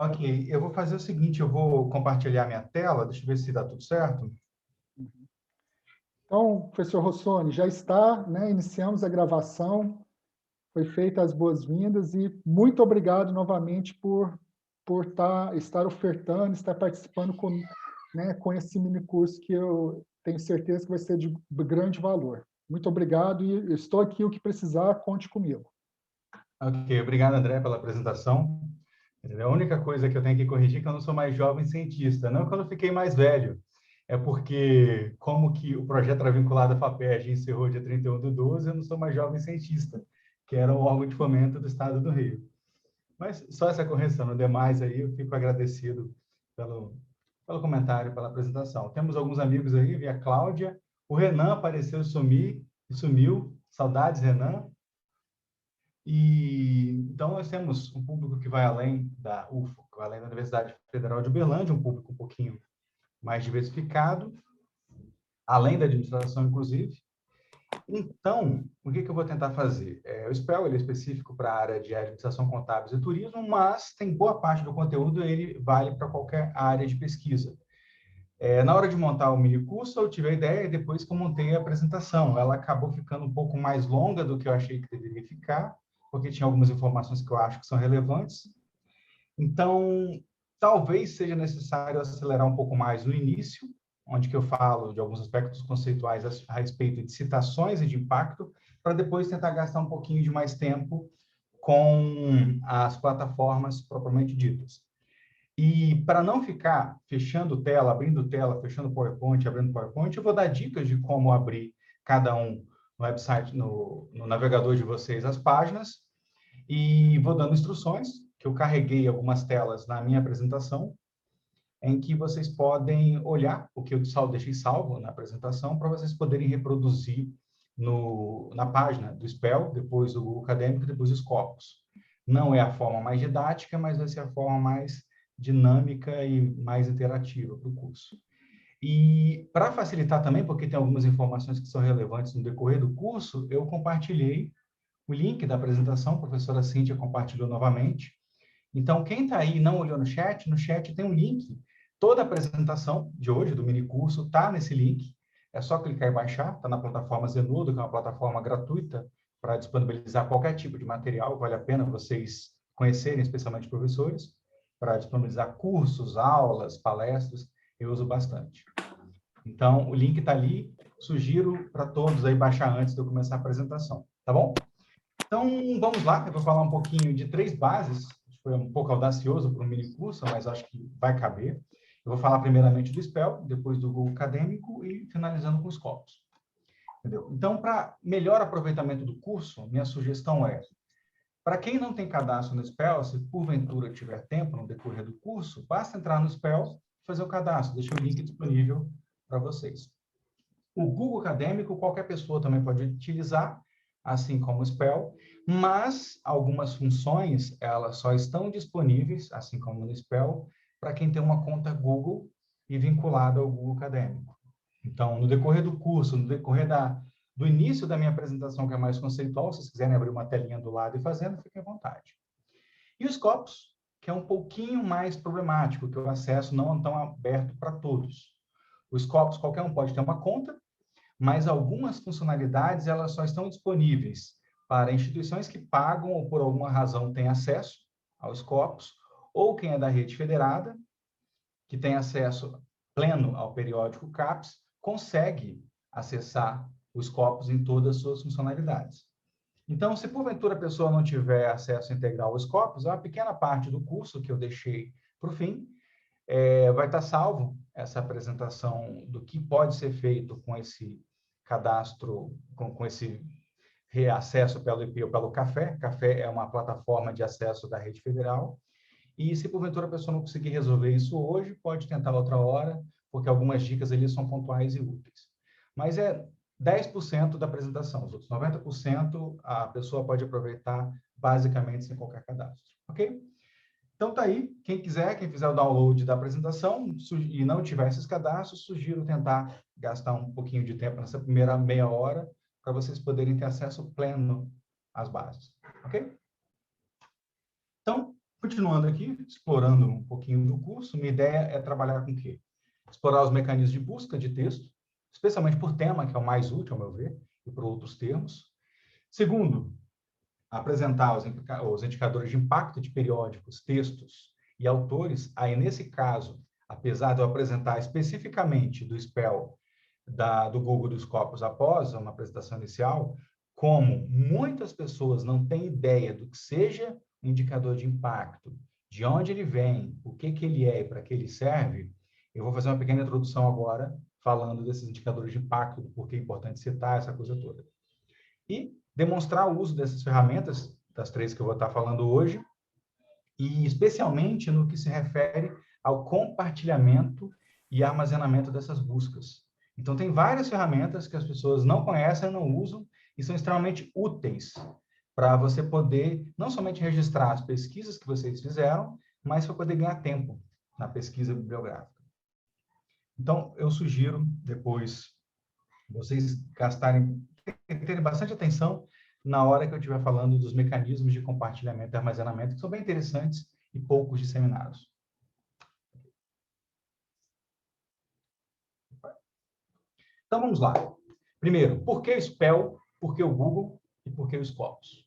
Ok, eu vou fazer o seguinte, eu vou compartilhar minha tela, deixa eu ver se dá tudo certo. Então, professor Rossoni, já está, né? Iniciamos a gravação, foi feitas as boas-vindas e muito obrigado novamente por estar ofertando, estar participando com esse mini curso que eu tenho certeza que vai ser de grande valor. Muito obrigado e eu estou aqui, o que precisar, conte comigo. Ok, obrigado, André, pela apresentação. A única coisa que eu tenho que corrigir é que eu não sou mais jovem cientista, não que eu não fiquei mais velho, é porque, como que o projeto era vinculado à FAPERJ e encerrou dia 31/12, eu não sou mais jovem cientista, que era o órgão de fomento do Estado do Rio. Mas só essa correção, no demais aí eu fico agradecido pelo comentário, pela apresentação. Temos alguns amigos aí, vi a Cláudia, o Renan apareceu e sumiu, saudades, Renan. E então nós temos um público que vai além da UFO, que vai além da Universidade Federal de Uberlândia, um público um pouquinho mais diversificado, além da administração, inclusive. Então, o que eu vou tentar fazer? O SPEL ele é específico para a área de administração contábil e turismo, mas tem boa parte do conteúdo, ele vale para qualquer área de pesquisa. Na hora de montar o mini curso, eu tive a ideia e depois que eu montei a apresentação. Ela acabou ficando um pouco mais longa do que eu achei que deveria ficar, porque tinha algumas informações que eu acho que são relevantes. Então, talvez seja necessário acelerar um pouco mais no início, onde que eu falo de alguns aspectos conceituais a respeito de citações e de impacto, para depois tentar gastar um pouquinho de mais tempo com as plataformas propriamente ditas. E para não ficar fechando tela, fechando PowerPoint, abrindo PowerPoint, eu vou dar dicas de como abrir cada um no website, no navegador de vocês, as páginas, e vou dando instruções, que eu carreguei algumas telas na minha apresentação, em que vocês podem olhar o que eu deixei salvo na apresentação, para vocês poderem reproduzir na página do SPEL, depois do Google Acadêmico, depois dos Scopus. Não é a forma mais didática, mas vai ser a forma mais dinâmica e mais interativa para o curso. E para facilitar também, porque tem algumas informações que são relevantes no decorrer do curso, eu compartilhei o link da apresentação, a professora Cíntia compartilhou novamente. Então, quem está aí e não olhou no chat tem um link. Toda a apresentação de hoje, do mini curso, está nesse link. É só clicar e baixar. Está na plataforma Zenodo, que é uma plataforma gratuita para disponibilizar qualquer tipo de material. Vale a pena vocês conhecerem, especialmente professores, para disponibilizar cursos, aulas, palestras. Eu uso bastante. Então, o link está ali. Sugiro para todos aí baixar antes de eu começar a apresentação. Tá bom? Então, vamos lá, eu vou falar um pouquinho de 3 bases, foi um pouco audacioso para um mini curso, mas acho que vai caber. Eu vou falar primeiramente do SPEL, depois do Google Acadêmico e finalizando com os Scopus. Entendeu? Então, para melhor aproveitamento do curso, minha sugestão é, para quem não tem cadastro no SPEL, se porventura tiver tempo no decorrer do curso, basta entrar no SPEL e fazer o cadastro, deixa o link disponível para vocês. O Google Acadêmico, qualquer pessoa também pode utilizar, assim como o SPEL, mas algumas funções, elas só estão disponíveis, assim como no SPEL, para quem tem uma conta Google e vinculada ao Google Acadêmico. Então, no decorrer do curso, no decorrer do início da minha apresentação, que é mais conceitual, se vocês quiserem abrir uma telinha do lado e fazendo, fiquem à vontade. E os Scopus, que é um pouquinho mais problemático, que o acesso não é tão aberto para todos. Os Scopus, qualquer um pode ter uma conta, mas algumas funcionalidades elas só estão disponíveis para instituições que pagam ou por alguma razão têm acesso aos Scopus, ou quem é da rede federada, que tem acesso pleno ao periódico CAPES, consegue acessar os Scopus em todas as suas funcionalidades. Então, se porventura a pessoa não tiver acesso integral aos Scopus, uma pequena parte do curso que eu deixei para o fim, vai estar salvo essa apresentação do que pode ser feito com esse cadastro, com esse reacesso pelo IP ou pelo Café. Café é uma plataforma de acesso da rede federal. E se porventura a pessoa não conseguir resolver isso hoje, pode tentar outra hora, porque algumas dicas ali são pontuais e úteis. Mas é 10% da apresentação, os outros 90% a pessoa pode aproveitar basicamente sem qualquer cadastro, ok? Então tá aí, quem quiser, quem fizer o download da apresentação e não tiver esses cadastros, sugiro tentar gastar um pouquinho de tempo nessa primeira meia hora para vocês poderem ter acesso pleno às bases, ok? Então, Continuando aqui, explorando um pouquinho do curso, minha ideia é trabalhar com o quê? Explorar os mecanismos de busca de texto, especialmente por tema, que é o mais útil, ao meu ver, e por outros termos. Segundo, apresentar os indicadores de impacto de periódicos, textos e autores. Aí, nesse caso, apesar de eu apresentar especificamente do SPEL, do Google dos Scopus após uma apresentação inicial, como muitas pessoas não têm ideia do que seja um indicador de impacto, de onde ele vem, o que ele é e para que ele serve, eu vou fazer uma pequena introdução agora, falando desses indicadores de impacto, do porquê é importante citar essa coisa toda. E demonstrar o uso dessas ferramentas, das 3 que eu vou estar falando hoje, e especialmente no que se refere ao compartilhamento e armazenamento dessas buscas. Então, tem várias ferramentas que as pessoas não conhecem, não usam, e são extremamente úteis para você poder não somente registrar as pesquisas que vocês fizeram, mas para poder ganhar tempo na pesquisa bibliográfica. Então, eu sugiro, depois, vocês terem bastante atenção na hora que eu estiver falando dos mecanismos de compartilhamento e armazenamento, que são bem interessantes e poucos disseminados. Então, vamos lá. Primeiro, por que o SPEL, por que o Google e por que o Scopus?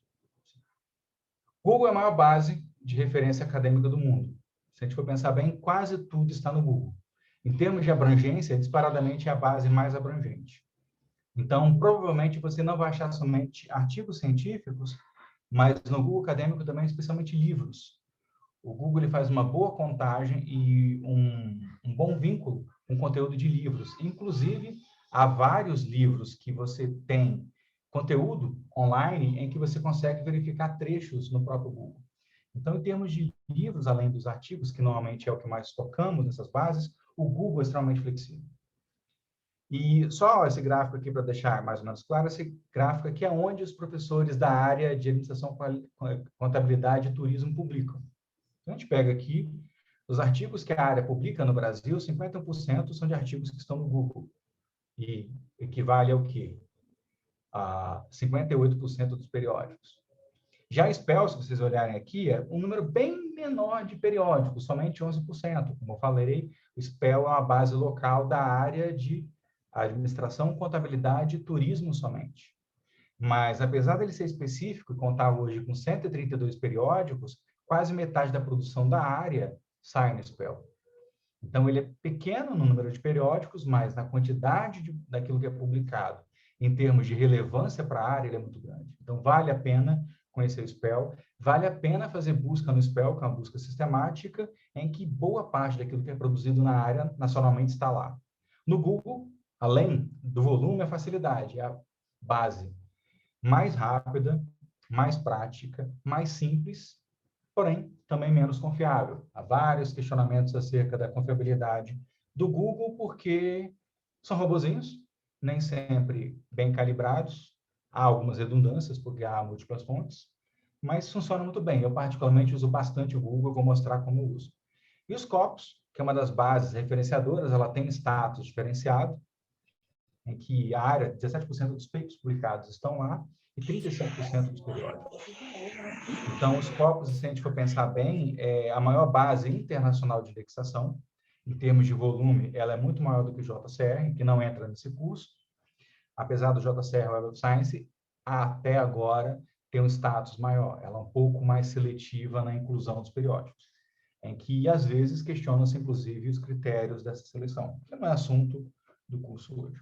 Google é a maior base de referência acadêmica do mundo. Se a gente for pensar bem, quase tudo está no Google. Em termos de abrangência, disparadamente é a base mais abrangente. Então, provavelmente, você não vai achar somente artigos científicos, mas no Google Acadêmico também, especialmente livros. O Google ele faz uma boa contagem e um bom vínculo com conteúdo de livros. Inclusive, há vários livros que você tem conteúdo online em que você consegue verificar trechos no próprio Google. Então, em termos de livros, além dos artigos, que normalmente é o que mais tocamos nessas bases, o Google é extremamente flexível. E só esse gráfico aqui para deixar mais ou menos claro, esse gráfico aqui é onde os professores da área de administração, contabilidade e turismo publicam. Então, a gente pega aqui os artigos que a área publica no Brasil, 51% são de artigos que estão no Google. E equivale ao quê? A 58% dos periódicos. Já a SPEL, se vocês olharem aqui, é um número bem menor de periódicos, somente 11%. Como eu falei, o SPEL é uma base local da área de administração, contabilidade e turismo somente. Mas, apesar dele ser específico e contar hoje com 132 periódicos, quase metade da produção da área sai no SPEL. Então, ele é pequeno no número de periódicos, mas na quantidade daquilo que é publicado, em termos de relevância para a área, ele é muito grande. Então, vale a pena conhecer o SPEL, vale a pena fazer busca no SPEL, que é uma busca sistemática, em que boa parte daquilo que é produzido na área nacionalmente está lá. No Google, além do volume, a facilidade é a base mais rápida, mais prática, mais simples, porém também menos confiável. Há vários questionamentos acerca da confiabilidade do Google, porque são robozinhos, nem sempre bem calibrados, há algumas redundâncias, porque há múltiplas fontes, mas funciona muito bem. Eu, particularmente, uso bastante o Google, vou mostrar como eu uso. E os Scopus, que é uma das bases referenciadoras, ela tem status diferenciado, em que a área, 17% dos papers publicados estão lá e 35% dos periódicos. Então, os Scopus, se a gente for pensar bem, é a maior base internacional de indexação. Em termos de volume, ela é muito maior do que o JCR, que não entra nesse curso. Apesar do JCR Web of Science, até agora, tem um status maior. Ela é um pouco mais seletiva na inclusão dos periódicos, em que, às vezes, questionam-se, inclusive, os critérios dessa seleção, que não é assunto do curso hoje.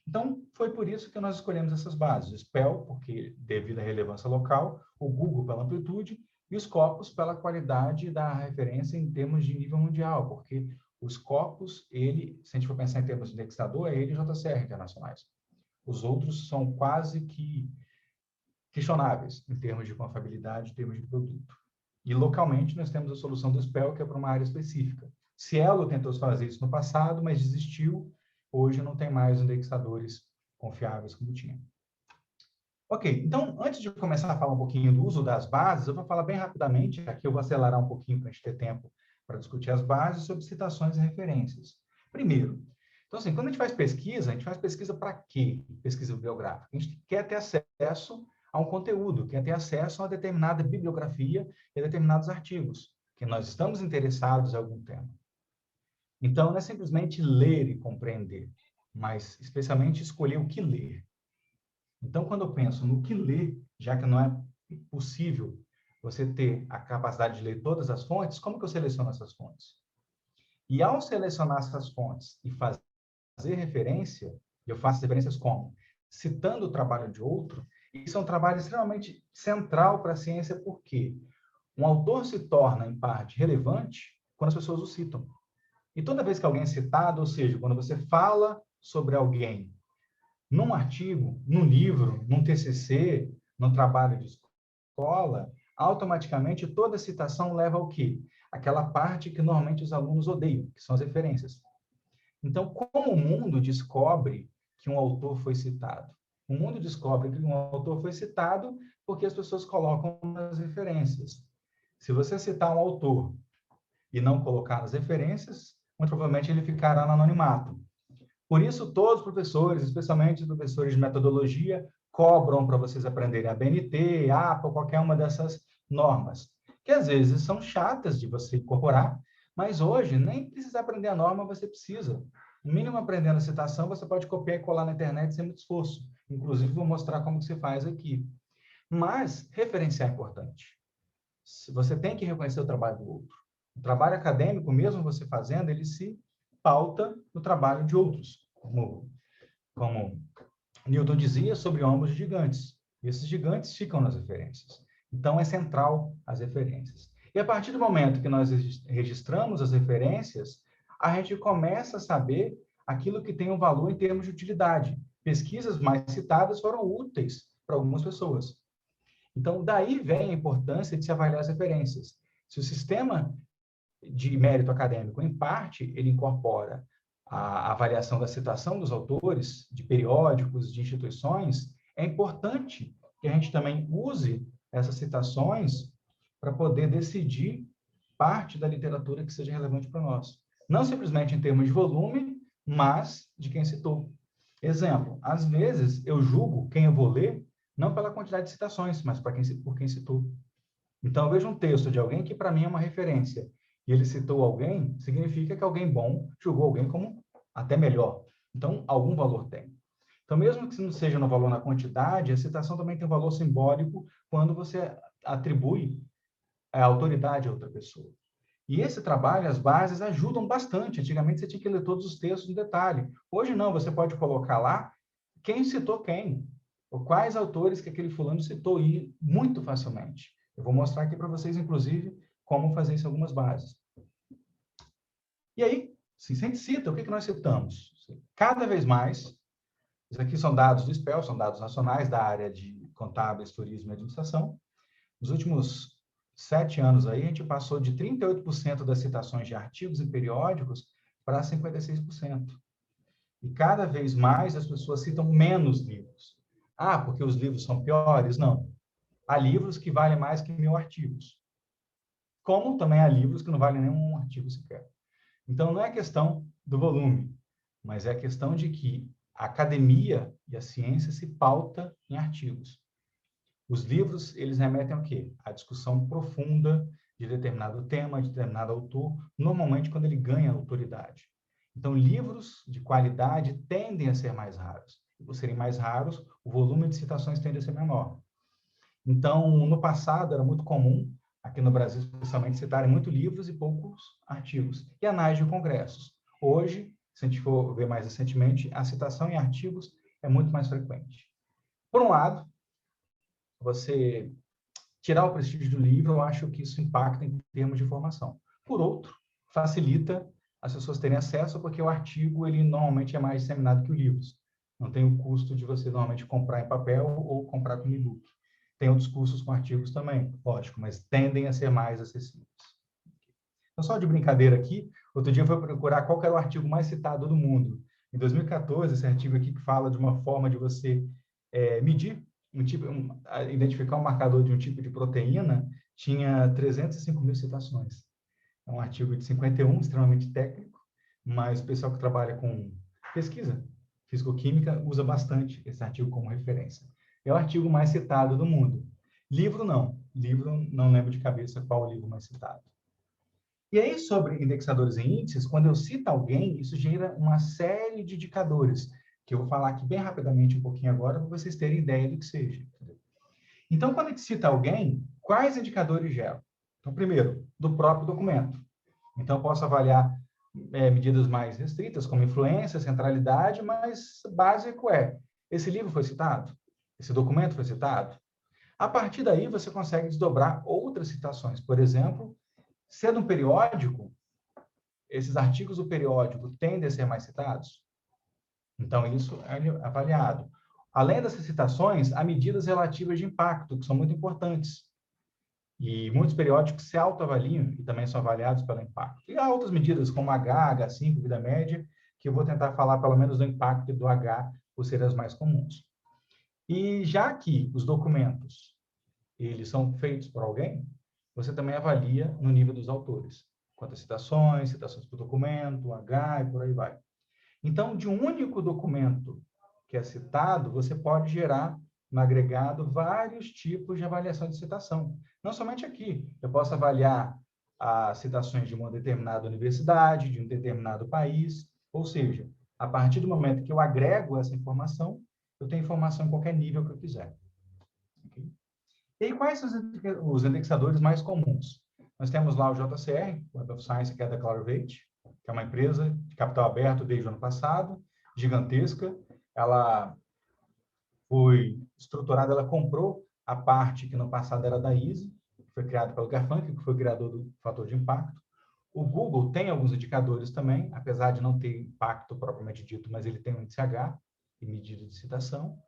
Então, foi por isso que nós escolhemos essas bases. O SPEL, porque devido à relevância local, o Google pela amplitude e os Scopus pela qualidade da referência em termos de nível mundial, porque os Scopus, ele, se a gente for pensar em termos de indexador, é ele e JCR internacionais. Os outros são quase que questionáveis em termos de confiabilidade, em termos de produto. E localmente nós temos a solução do SPEL, que é para uma área específica. Cielo tentou fazer isso no passado, mas desistiu. Hoje não tem mais indexadores confiáveis como tinha. Ok, então, antes de começar a falar um pouquinho do uso das bases, eu vou falar bem rapidamente, aqui eu vou acelerar um pouquinho para a gente ter tempo para discutir as bases, sobre citações e referências. Primeiro, então assim, quando a gente faz pesquisa para quê? Pesquisa bibliográfica. A gente quer ter acesso a um conteúdo, quer ter acesso a uma determinada bibliografia e a determinados artigos. que nós estamos interessados em algum tema. Então, não é simplesmente ler e compreender, mas especialmente escolher o que ler. Então, quando eu penso no que ler, já que não é possível você ter a capacidade de ler todas as fontes, como que eu seleciono essas fontes? E ao selecionar essas fontes e fazer referência, eu faço referências como? Citando o trabalho de outro, isso é um trabalho extremamente central para a ciência, porque um autor se torna, em parte, relevante quando as pessoas o citam. E toda vez que alguém é citado, ou seja, quando você fala sobre alguém num artigo, num livro, num TCC, num trabalho de escola, automaticamente toda citação leva ao quê? Aquela parte que normalmente os alunos odeiam, que são as referências. Então, como o mundo descobre que um autor foi citado? O mundo descobre que um autor foi citado porque as pessoas colocam nas referências. Se você citar um autor e não colocar nas referências, muito provavelmente ele ficará no anonimato. Por isso, todos os professores, especialmente os professores de metodologia, cobram para vocês aprenderem a BNT, a APA, qualquer uma dessas normas, que às vezes são chatas de você incorporar, mas hoje nem precisa aprender a norma, você precisa. No mínimo aprendendo a citação, você pode copiar e colar na internet sem muito esforço. Inclusive, vou mostrar como você faz aqui. Mas referenciar é importante. Você tem que reconhecer o trabalho do outro. O trabalho acadêmico, mesmo você fazendo, ele se pauta no trabalho de outros, como Newton dizia sobre ombros de gigantes. E esses gigantes ficam nas referências. Então, é central as referências. E a partir do momento que nós registramos as referências, a gente começa a saber aquilo que tem um valor em termos de utilidade. Pesquisas mais citadas foram úteis para algumas pessoas. Então, daí vem a importância de se avaliar as referências. Se o sistema de mérito acadêmico, em parte, ele incorpora a avaliação da citação dos autores, de periódicos, de instituições, é importante que a gente também use essas citações para poder decidir parte da literatura que seja relevante para nós. Não simplesmente em termos de volume, mas de quem citou. Exemplo, às vezes eu julgo quem eu vou ler não pela quantidade de citações, mas por quem citou. Então, eu vejo um texto de alguém que, para mim, é uma referência, e ele citou alguém, significa que alguém bom julgou alguém como até melhor. Então, algum valor tem. Então, mesmo que não seja no valor na quantidade, a citação também tem um valor simbólico quando você atribui a autoridade a outra pessoa. E esse trabalho, as bases, ajudam bastante. Antigamente, você tinha que ler todos os textos no detalhe. Hoje, não, você pode colocar lá quem citou quem, ou quais autores que aquele fulano citou, e muito facilmente. Eu vou mostrar aqui para vocês, inclusive, como fazer isso em algumas bases. E aí, se a gente cita, o que nós citamos? Cada vez mais, isso aqui são dados do SPEL, são dados nacionais da área de contábeis, turismo e administração. Nos últimos 7 anos aí, a gente passou de 38% das citações de artigos e periódicos para 56%. E cada vez mais as pessoas citam menos livros. Ah, porque os livros são piores? Não. Há livros que valem mais que 1000 artigos. Como também há livros que não valem nenhum artigo sequer. Então, não é questão do volume, mas é a questão de que a academia e a ciência se pauta em artigos. Os livros, eles remetem ao quê? A discussão profunda de determinado tema, de determinado autor, normalmente quando ele ganha autoridade. Então, livros de qualidade tendem a ser mais raros. E por serem mais raros, o volume de citações tende a ser menor. Então, no passado, era muito comum, aqui no Brasil, especialmente, citarem muito livros e poucos artigos, e anais de congressos. Hoje, se a gente for ver mais recentemente, a citação em artigos é muito mais frequente. Por um lado, você tirar o prestígio do livro, eu acho que isso impacta em termos de formação. Por outro, facilita as pessoas terem acesso, porque o artigo, ele normalmente é mais disseminado que o livro. Não tem o custo de você normalmente comprar em papel ou comprar como e-book. Tem outros cursos com artigos também, lógico, mas tendem a ser mais acessíveis. Então, só de brincadeira aqui, outro dia eu fui procurar qual era o artigo mais citado do mundo. Em 2014, esse artigo aqui que fala de uma forma de você medir, identificar um marcador de um tipo de proteína, tinha 305 mil citações. É um artigo de 51, extremamente técnico, mas o pessoal que trabalha com pesquisa físico-química usa bastante esse artigo como referência. É o artigo mais citado do mundo. Livro, não. Livro, não lembro de cabeça qual o livro mais citado. E aí, sobre indexadores e índices, quando eu cito alguém, isso gera uma série de indicadores, que eu vou falar aqui bem rapidamente um pouquinho agora, para vocês terem ideia do que seja. Então, quando a gente cita alguém, quais indicadores geram? Então, primeiro, do próprio documento. Então, eu posso avaliar medidas mais restritas, como influência, centralidade, mas básico é, esse livro foi citado? Esse documento foi citado? A partir daí, você consegue desdobrar outras citações. Por exemplo, sendo um periódico, esses artigos do periódico tendem a ser mais citados? Então, isso é avaliado. Além dessas citações, há medidas relativas de impacto, que são muito importantes. E muitos periódicos se autoavaliam e também são avaliados pelo impacto. E há outras medidas, como H, H5, vida média, que eu vou tentar falar pelo menos do impacto e do H, por serem as mais comuns. E já que os documentos eles são feitos por alguém, você também avalia no nível dos autores. Quantas citações, citações por documento, H e por aí vai. Então, de um único documento que é citado, você pode gerar no agregado vários tipos de avaliação de citação. Não somente aqui. Eu posso avaliar as citações de uma determinada universidade, de um determinado país, ou seja, a partir do momento que eu agrego essa informação, eu tenho informação em qualquer nível que eu quiser. Okay? E aí, quais são os indexadores mais comuns? Nós temos lá o JCR, o Web of Science, que é da Clarivate, que é uma empresa de capital aberto desde o ano passado, gigantesca. Ela foi estruturada, ela comprou a parte que no passado era da Easy, que foi criada pelo Garfunkel, que foi o criador do fator de impacto. O Google tem alguns indicadores também, apesar de não ter impacto propriamente dito, mas ele tem o índice H e medida de citação.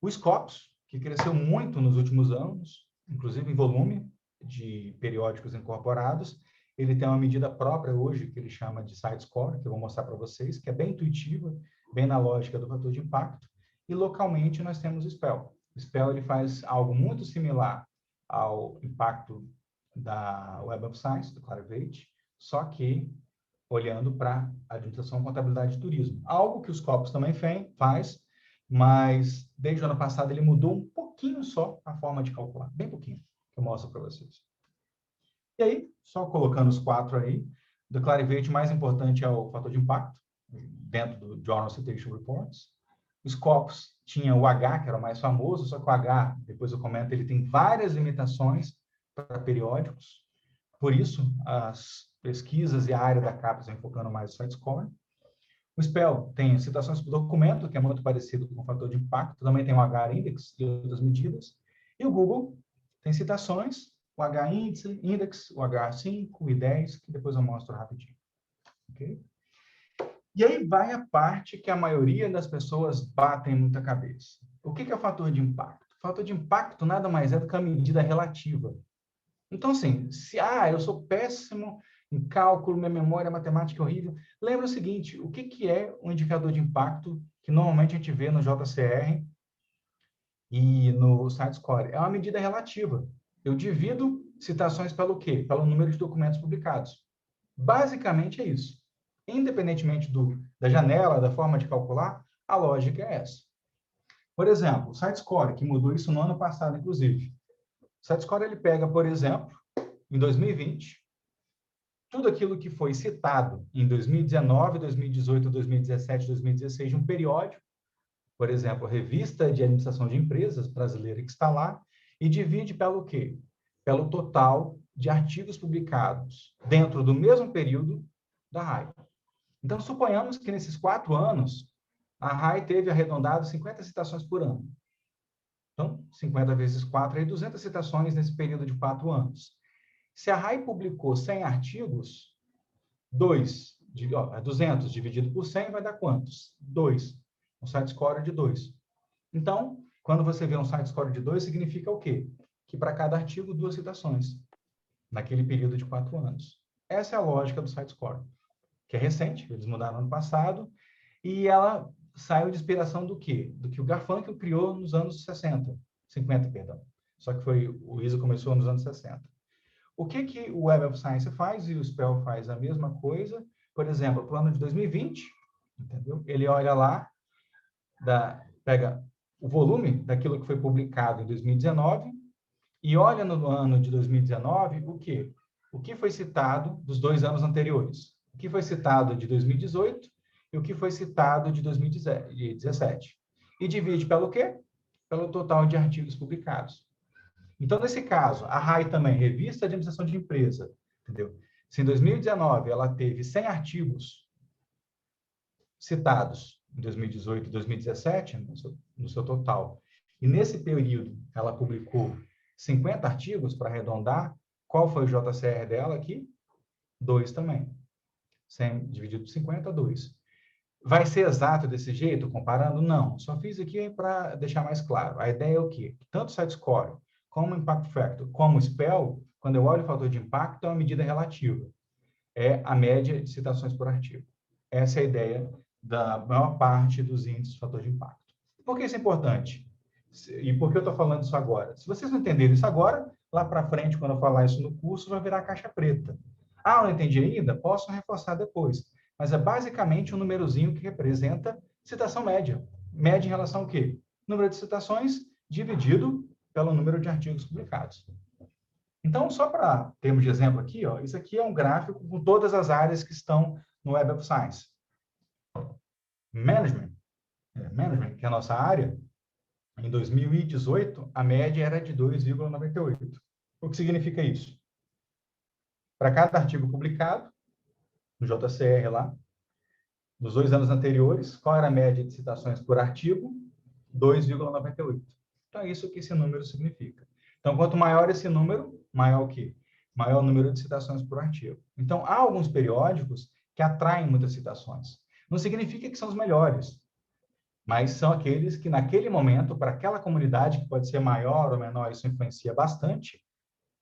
O Scopus, que cresceu muito nos últimos anos, inclusive em volume de periódicos incorporados, ele tem uma medida própria hoje, que ele chama de Site Score, que eu vou mostrar para vocês, que é bem intuitiva, bem na lógica do fator de impacto. E localmente nós temos o SPEL. O SPEL ele faz algo muito similar ao impacto da Web of Science, do Clarivate, só que olhando para a administração, contabilidade e turismo. Algo que o Scopus também faz, mas desde o ano passado ele mudou um pouquinho só a forma de calcular, bem pouquinho, que eu mostro para vocês. E aí, só colocando os 4 aí, do Clarivate, o mais importante é o fator de impacto, dentro do Journal Citation Reports. O Scopus tinha o H, que era o mais famoso, só que o H, depois eu comento, ele tem várias limitações para periódicos. Por isso, as pesquisas e a área da CAPES vem focando mais no site score. O SPEL tem citações por documento, que é muito parecido com o fator de impacto, também tem o H-index e outras medidas. E o Google tem citações, o H-index, o H5, o I10, que depois eu mostro rapidinho. Okay? E aí vai a parte que a maioria das pessoas batem muita cabeça. O que é o fator de impacto? O fator de impacto nada mais é do que a medida relativa. Então, assim, se eu sou péssimo em cálculo, minha memória matemática é horrível, lembra o seguinte, o que é um indicador de impacto que normalmente a gente vê no JCR e no Site Score? É uma medida relativa. Eu divido citações pelo quê? Pelo número de documentos publicados. Basicamente é isso. Independentemente da janela, da forma de calcular, a lógica é essa. Por exemplo, o Site Score, que mudou isso no ano passado, inclusive. O Site Score, ele pega, por exemplo, em 2020, tudo aquilo que foi citado em 2019, 2018, 2017, 2016 de um periódico, por exemplo, a Revista de Administração de Empresas brasileira que está lá, e divide pelo quê? Pelo total de artigos publicados dentro do mesmo período da RAI. Então, suponhamos que nesses 4 anos, a RAI teve arredondado 50 citações por ano. Então, 50 vezes 4 é 200 citações nesse período de 4 anos. Se a RAI publicou 100 artigos, 200 dividido por 100 vai dar quantos? 2. Um site score de 2. Então, quando você vê um site score de 2, significa o quê? Que para cada artigo, 2 citações, naquele período de 4 anos. Essa é a lógica do site score, que é recente, eles mudaram no ano passado, e ela saiu de inspiração do quê? Do que o Garfunkel criou nos anos 50, perdão. Só que o ISO começou nos anos 60. O que o Web of Science faz e o SPEL faz a mesma coisa? Por exemplo, o ano de 2020, entendeu? Ele olha lá, pega o volume daquilo que foi publicado em 2019 e olha no ano de 2019 o quê? o que foi citado dos 2 anos anteriores, o que foi citado de 2018 e o que foi citado de 2017. E divide pelo quê? Pelo total de artigos publicados. Então, nesse caso, a RAI também, Revista de Administração de Empresa, entendeu? Se em 2019 ela teve 100 artigos citados em 2018 e 2017, no seu total, e nesse período ela publicou 50 artigos, para arredondar, qual foi o JCR dela aqui? 2 também. 100 dividido por 50, 2. Vai ser exato desse jeito, comparando? Não. Só fiz aqui para deixar mais claro. A ideia é o quê? Tanto o Site Score, como o Impact Factor, como o SPEL, quando eu olho o fator de impacto, é uma medida relativa. É a média de citações por artigo. Essa é a ideia da maior parte dos índices de fator de impacto. Por que isso é importante? E por que eu estou falando isso agora? Se vocês não entenderem isso agora, lá para frente, quando eu falar isso no curso, vai virar caixa preta. Ah, não entendi ainda? Posso reforçar depois. Mas é basicamente um númerozinho que representa citação média. Média em relação ao quê? Número de citações dividido pelo número de artigos publicados. Então, só para termos de exemplo aqui, ó, isso aqui é um gráfico com todas as áreas que estão no Web of Science. Management, que é a nossa área, em 2018, a média era de 2,98. O que significa isso? Para cada artigo publicado, no JCR lá, nos 2 anos anteriores, qual era a média de citações por artigo? 2,98. Então, é isso que esse número significa. Então, quanto maior esse número, maior o quê? Maior o número de citações por artigo. Então, há alguns periódicos que atraem muitas citações. Não significa que são os melhores, mas são aqueles que, naquele momento, para aquela comunidade, que pode ser maior ou menor, isso influencia bastante,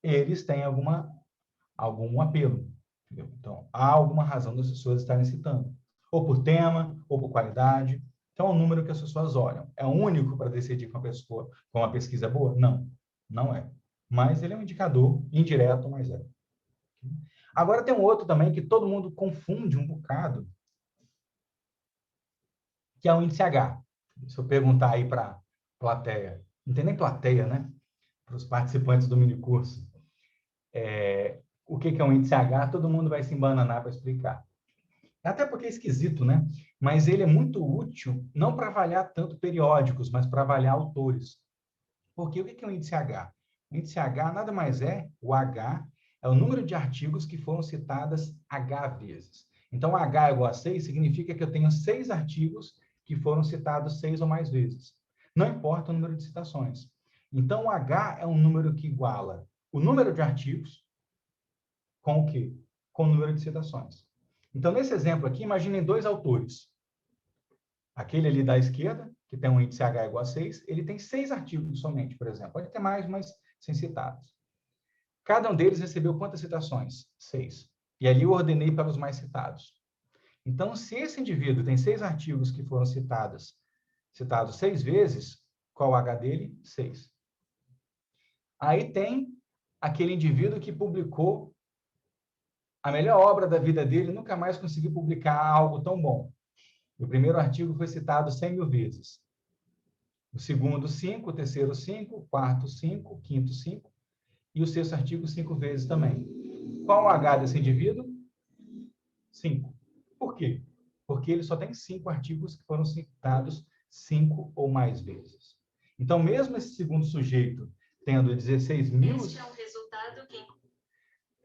eles têm algum apelo. Entendeu? Então, há alguma razão das pessoas estarem citando. Ou por tema, ou por qualidade. Então, é o número que as pessoas olham. É o único para decidir com uma pesquisa é boa? Não, não é. Mas ele é um indicador indireto, mas é. Agora, tem um outro também que todo mundo confunde um bocado, que é o índice H. Se eu perguntar aí para a plateia, não tem nem plateia, né? Para os participantes do minicurso, o que é um índice H, todo mundo vai se embananar para explicar. Até porque é esquisito, né? Mas ele é muito útil, não para avaliar tanto periódicos, mas para avaliar autores. Porque o que é um índice H? O índice H nada mais é, o H é o número de artigos que foram citados H vezes. Então, H igual a 6 significa que eu tenho 6 artigos que foram citados 6 ou mais vezes. Não importa o número de citações. Então, o H é um número que iguala o número de artigos com o quê? Com o número de citações. Então, nesse exemplo aqui, imaginem 2 autores. Aquele ali da esquerda, que tem um índice H igual a 6, ele tem 6 artigos somente, por exemplo. Pode ter mais, mas sem citados. Cada um deles recebeu quantas citações? 6. E ali eu ordenei para os mais citados. Então, se esse indivíduo tem 6 artigos que foram citados 6 vezes, qual o H dele? 6. Aí tem aquele indivíduo que publicou a melhor obra da vida dele, nunca mais conseguiu publicar algo tão bom. O primeiro artigo foi citado 100.000 vezes. O segundo, 5. O terceiro, 5. O quarto, 5. O quinto, 5. E o sexto artigo, 5 vezes também. Qual o H desse indivíduo? 5. Por quê? Porque ele só tem 5 artigos que foram citados 5 ou mais vezes. Então, mesmo esse segundo sujeito tendo 16.000... Este é um resultado que...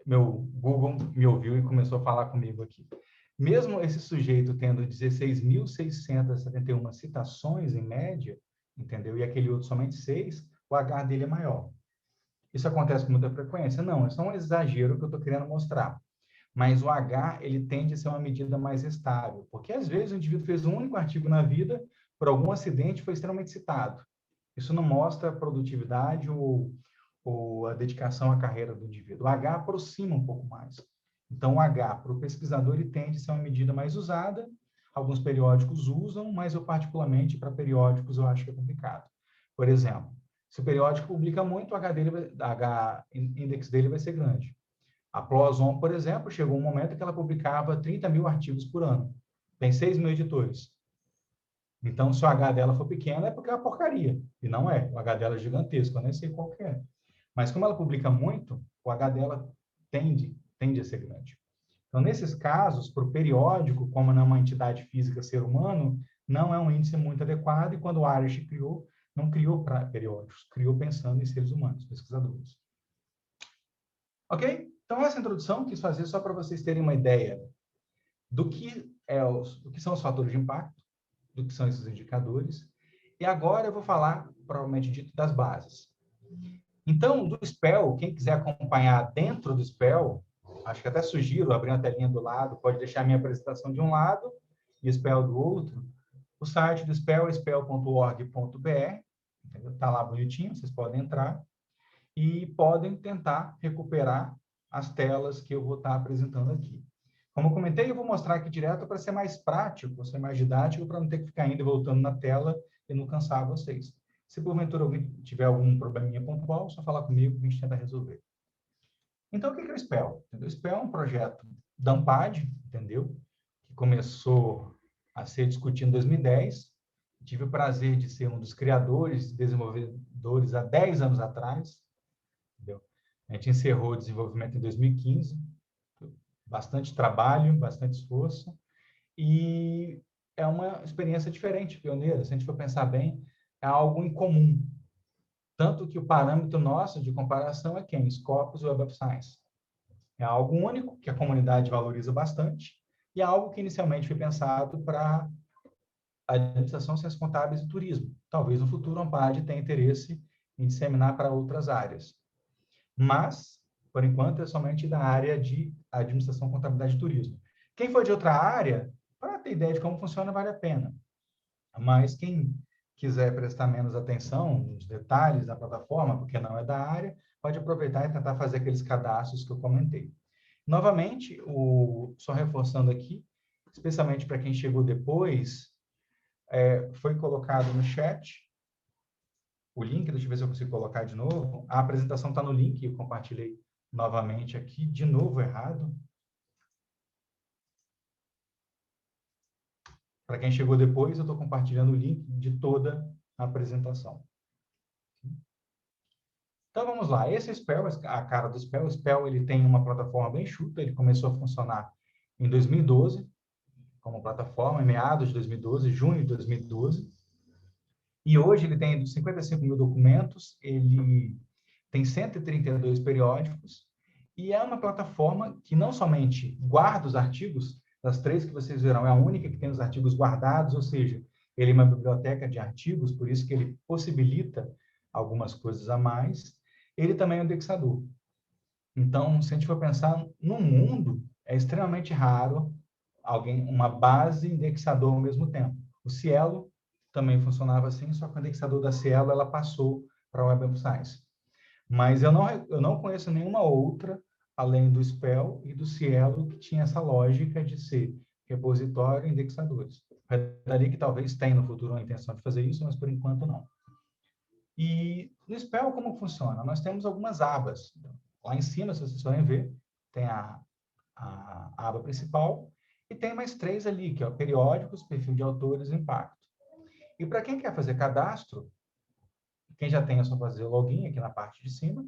Meu Google me ouviu e começou a falar comigo aqui. Mesmo esse sujeito tendo 16.671 citações em média, entendeu? E aquele outro somente 6, o H dele é maior. Isso acontece com muita frequência? Não, é só um exagero que eu estou querendo mostrar. Mas o H, ele tende a ser uma medida mais estável, porque às vezes o indivíduo fez um único artigo na vida, por algum acidente foi extremamente citado. Isso não mostra a produtividade ou a dedicação à carreira do indivíduo. O H aproxima um pouco mais. Então, o H, para o pesquisador, ele tende a ser uma medida mais usada. Alguns periódicos usam, mas eu, particularmente, para periódicos, eu acho que é complicado. Por exemplo, se o periódico publica muito, o H index dele vai ser grande. A PLOS ON, por exemplo, chegou um momento que ela publicava 30.000 artigos por ano. Tem 6.000 editores. Então, se o H dela for pequeno, é porque é uma porcaria. E não é. O H dela é gigantesco, eu nem sei qual que é. Mas como ela publica muito, o H dela tende a ser grande. Então, nesses casos, para o periódico, como não é uma entidade física ser humano, não é um índice muito adequado, e quando o Irish criou, não criou para periódicos, criou pensando em seres humanos, pesquisadores. Ok? Então, essa introdução quis fazer só para vocês terem uma ideia do que são os fatores de impacto, do que são esses indicadores, e agora eu vou falar, provavelmente dito, das bases. Então, do SPEL, quem quiser acompanhar dentro do SPEL, acho que até sugiro abrir uma telinha do lado, pode deixar a minha apresentação de um lado e o SPEL do outro. O site do SPEL é spel.org.br, está lá bonitinho, vocês podem entrar e podem tentar recuperar as telas que eu vou estar apresentando aqui. Como eu comentei, eu vou mostrar aqui direto para ser mais prático, para ser mais didático, para não ter que ficar indo e voltando na tela e não cansar vocês. Se porventura alguém tiver algum probleminha pontual, é só falar comigo que a gente tenta resolver. Então, o que é o SPEL? O SPEL é um projeto da ANPAD, entendeu? Que começou a ser discutido em 2010. Tive o prazer de ser um dos criadores e desenvolvedores há 10 anos atrás. Entendeu? A gente encerrou o desenvolvimento em 2015. Bastante trabalho, bastante esforço. E é uma experiência diferente, pioneira. Se a gente for pensar bem, é algo incomum. Tanto que o parâmetro nosso de comparação é quem? Scopus Web of Science. É algo único, que a comunidade valoriza bastante, e é algo que inicialmente foi pensado para administração, ciências contábeis e turismo. Talvez no futuro a ANPAD tenha interesse em disseminar para outras áreas. Mas, por enquanto, é somente da área de administração, contabilidade e turismo. Quem for de outra área, para ter ideia de como funciona, vale a pena. Mas quem quiser prestar menos atenção nos detalhes da plataforma, porque não é da área, pode aproveitar e tentar fazer aqueles cadastros que eu comentei. Novamente, só reforçando aqui, especialmente para quem chegou depois, foi colocado no chat o link, deixa eu ver se eu consigo colocar de novo. A apresentação está no link, eu compartilhei novamente aqui, de novo errado. Para quem chegou depois, eu estou compartilhando o link de toda a apresentação. Então, vamos lá. Esse SPEL, a cara do SPEL, o SPEL ele tem uma plataforma bem enxuta, ele começou a funcionar em 2012, como plataforma, em meados de 2012, junho de 2012. E hoje ele tem 55 mil documentos, ele tem 132 periódicos, e é uma plataforma que não somente guarda os artigos, das 3 que vocês verão, é a única que tem os artigos guardados, ou seja, ele é uma biblioteca de artigos, por isso que ele possibilita algumas coisas a mais. Ele também é um indexador. Então, se a gente for pensar no mundo, é extremamente raro uma base indexador ao mesmo tempo. O Cielo também funcionava assim, só que o indexador da Cielo ela passou para a Web of Science. Mas eu não conheço nenhuma outra, além do SPEL e do Cielo, que tinha essa lógica de ser repositório e indexadores. É dali que talvez tenha no futuro a intenção de fazer isso, mas por enquanto não. E no SPEL, como funciona? Nós temos algumas abas. Lá em cima, se vocês forem ver, tem a aba principal e tem mais 3 ali, que é o periódicos, perfil de autores e impacto. E para quem quer fazer cadastro, quem já tem é só fazer o login aqui na parte de cima.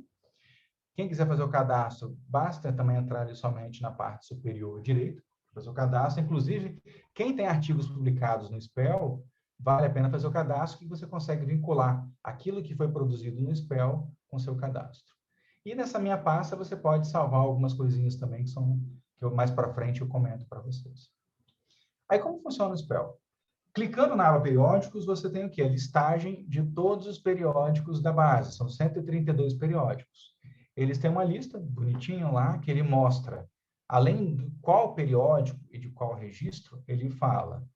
Quem quiser fazer o cadastro, basta também entrar ali somente na parte superior direita, fazer o cadastro. Inclusive, quem tem artigos publicados no SPEL, vale a pena fazer o cadastro, que você consegue vincular aquilo que foi produzido no SPEL com seu cadastro. E nessa minha pasta, você pode salvar algumas coisinhas também, que eu mais para frente eu comento para vocês. Aí, como funciona o SPEL? Clicando na aba periódicos, você tem o quê? A listagem de todos os periódicos da base. São 132 periódicos. Eles têm uma lista bonitinho lá que ele mostra, além de qual periódico e de qual registro, ele fala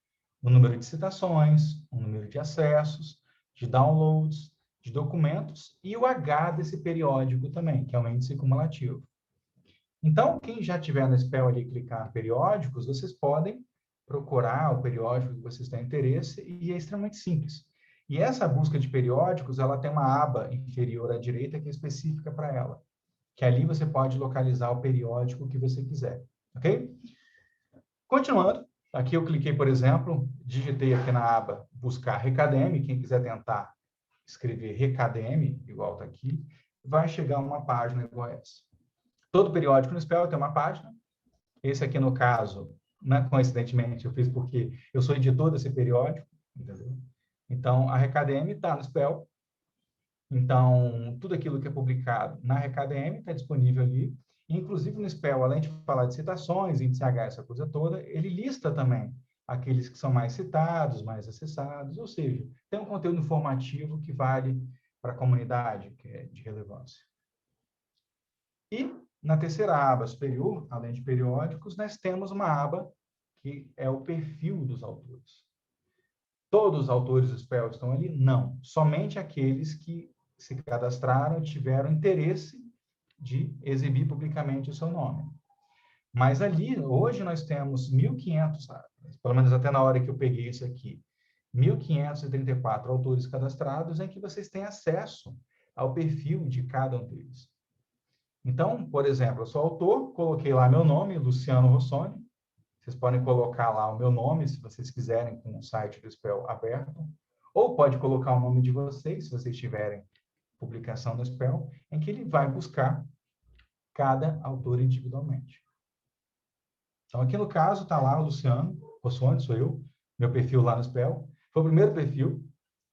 o número de citações, o número de acessos, de downloads, de documentos e o H desse periódico também, que é o índice cumulativo. Então, quem já tiver no SPEL ali clicar periódicos, vocês podem procurar o periódico que vocês têm interesse e é extremamente simples. E essa busca de periódicos, ela tem uma aba inferior à direita que é específica para ela, que ali você pode localizar o periódico que você quiser, ok? Continuando, aqui eu cliquei, por exemplo, digitei aqui na aba buscar Recadem, quem quiser tentar escrever Recadem, igual está aqui, vai chegar uma página igual essa. Todo periódico no Spell tem uma página. Esse aqui, no caso, né, coincidentemente, eu fiz porque eu sou editor desse periódico, entendeu? Então, a RKDM está no Spell. Então, tudo aquilo que é publicado na RKDM está disponível ali. Inclusive, no Spell, além de falar de citações, índice H, essa coisa toda, ele lista também aqueles que são mais citados, mais acessados, ou seja, tem um conteúdo informativo que vale para a comunidade, que é de relevância. E, na terceira aba superior, além de periódicos, nós temos uma aba que é o perfil dos autores. Todos os autores do Spell estão ali? Não. Somente aqueles que se cadastraram e tiveram interesse de exibir publicamente o seu nome. Mas ali, hoje, nós temos 1.500, pelo menos até na hora que eu peguei isso aqui, 1.534 autores cadastrados em que vocês têm acesso ao perfil de cada um deles. Então, por exemplo, eu sou autor, coloquei lá meu nome, Luciano Rossoni. Vocês podem colocar lá o meu nome, se vocês quiserem, com o site do Spell aberto. Ou pode colocar o nome de vocês, se vocês tiverem publicação no Spell, em que ele vai buscar cada autor individualmente. Então, aqui no caso, está lá o Luciano Rossoni, sou eu, meu perfil lá no Spell. Foi o primeiro perfil,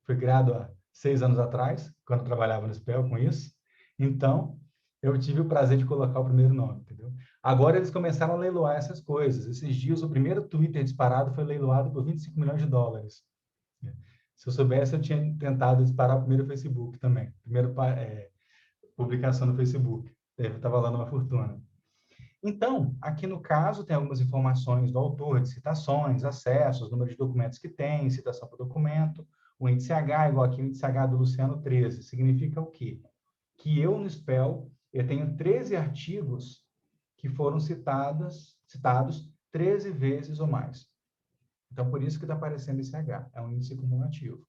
foi criado há 6 anos atrás, quando eu trabalhava no Spell com isso. Então, eu tive o prazer de colocar o primeiro nome, entendeu? Agora eles começaram a leiloar essas coisas. Esses dias, o primeiro Twitter disparado foi leiloado por $25 milhões. Se eu soubesse, eu tinha tentado disparar o primeiro Facebook também. Primeira publicação no Facebook. Estava valendo uma fortuna. Então, aqui no caso, tem algumas informações do autor, de citações, acessos, número de documentos que tem, citação por documento. O índice H, igual aqui o índice H do Luciano 13. Significa o quê? Que eu, no Spell, eu tenho 13 artigos que foram citados 13 vezes ou mais. Então, por isso que está aparecendo esse H. É um índice cumulativo.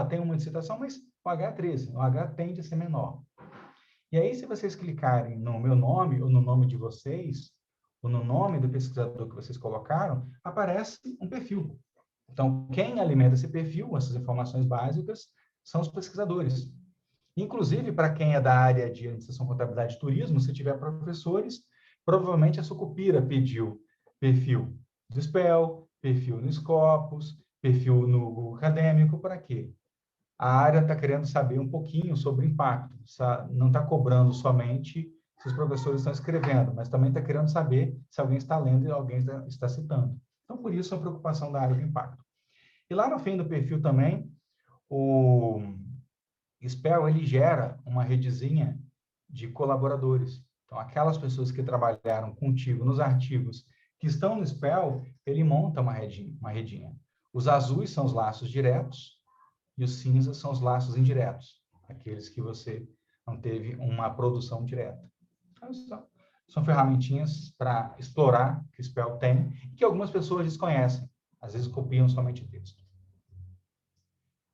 Tem uma citação, mas o H é 13. O H tende a ser menor. E aí, se vocês clicarem no meu nome, ou no nome de vocês, ou no nome do pesquisador que vocês colocaram, aparece um perfil. Então, quem alimenta esse perfil, essas informações básicas, são os pesquisadores. Inclusive, para quem é da área de administração, contabilidade e turismo, se tiver professores, provavelmente a Sucupira pediu perfil do Spell, perfil no Scopus, perfil no Google Acadêmico, para quê? A área está querendo saber um pouquinho sobre o impacto, não está cobrando somente se os professores estão escrevendo, mas também está querendo saber se alguém está lendo e alguém está citando. Então, por isso, a preocupação da área do impacto. E lá no fim do perfil também, o Spell, ele gera uma redezinha de colaboradores. Então, aquelas pessoas que trabalharam contigo nos artigos que estão no Spell, ele monta uma redinha. Os azuis são os laços diretos e os cinzas são os laços indiretos, aqueles que você não teve uma produção direta. Então, são ferramentinhas para explorar que o Spell tem e que algumas pessoas desconhecem. Às vezes copiam somente texto.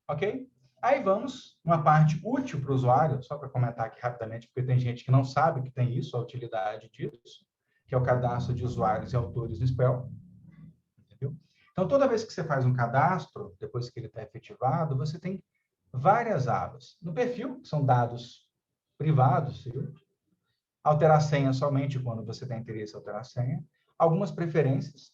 Ok? Aí vamos uma parte útil para o usuário, só para comentar aqui rapidamente, porque tem gente que não sabe que tem isso, a utilidade disso, que é o cadastro de usuários e autores no Spell. Entendeu? Então, toda vez que você faz um cadastro, depois que ele está efetivado, você tem várias abas. No perfil, que são dados privados, viu? Alterar a senha somente quando você tem interesse em alterar a senha. Algumas preferências.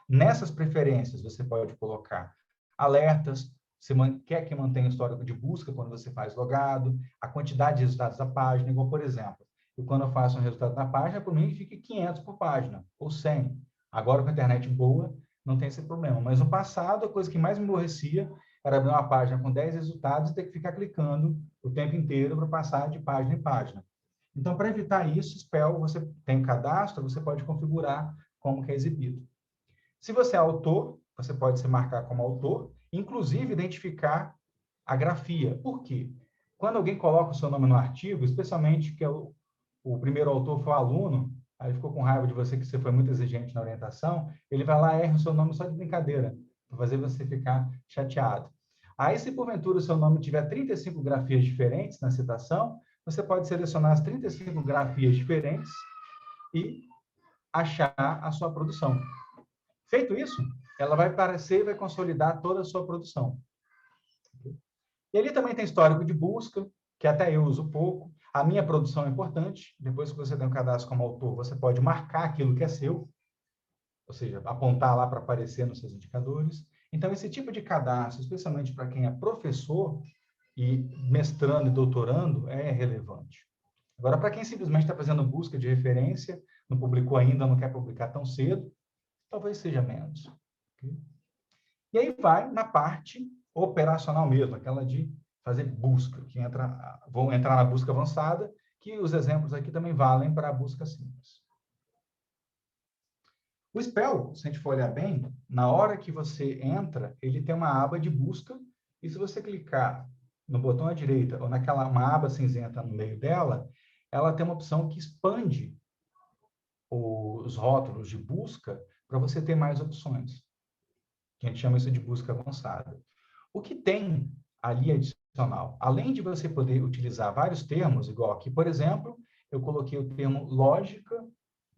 Nessas preferências, você pode colocar alertas, você quer que mantenha o histórico de busca quando você faz logado, a quantidade de resultados da página, igual, por exemplo, quando eu faço um resultado na página, por mim fica 500 por página, ou 100. Agora, com a internet boa, não tem esse problema. Mas no passado, a coisa que mais me aborrecia era abrir uma página com 10 resultados e ter que ficar clicando o tempo inteiro para passar de página em página. Então, para evitar isso, Spell, você tem cadastro, você pode configurar como que é exibido. Se você é autor, você pode se marcar como autor, inclusive identificar a grafia. Por quê? Quando alguém coloca o seu nome no artigo, especialmente que o primeiro autor foi o aluno, aí ficou com raiva de você que você foi muito exigente na orientação, ele vai lá e erra o seu nome só de brincadeira, para fazer você ficar chateado. Aí, se porventura o seu nome tiver 35 grafias diferentes na citação, você pode selecionar as 35 grafias diferentes e achar a sua produção. Feito isso, ela vai aparecer e vai consolidar toda a sua produção. E ali também tem histórico de busca, que até eu uso pouco. A minha produção é importante. Depois que você tem um cadastro como autor, você pode marcar aquilo que é seu, ou seja, apontar lá para aparecer nos seus indicadores. Então, esse tipo de cadastro, especialmente para quem é professor e mestrando e doutorando, é relevante. Agora, para quem simplesmente está fazendo busca de referência, não publicou ainda, não quer publicar tão cedo, talvez seja menos. Okay? E aí vai na parte operacional mesmo, aquela de fazer busca, que vão entrar na busca avançada, que os exemplos aqui também valem para a busca simples. O Spell, se a gente for olhar bem, na hora que você entra, ele tem uma aba de busca, e se você clicar no botão à direita, ou uma aba cinzenta no meio dela, ela tem uma opção que expande os rótulos de busca para você ter mais opções. Que a gente chama isso de busca avançada. O que tem ali adicional? Além de você poder utilizar vários termos, igual aqui, por exemplo, eu coloquei o termo lógica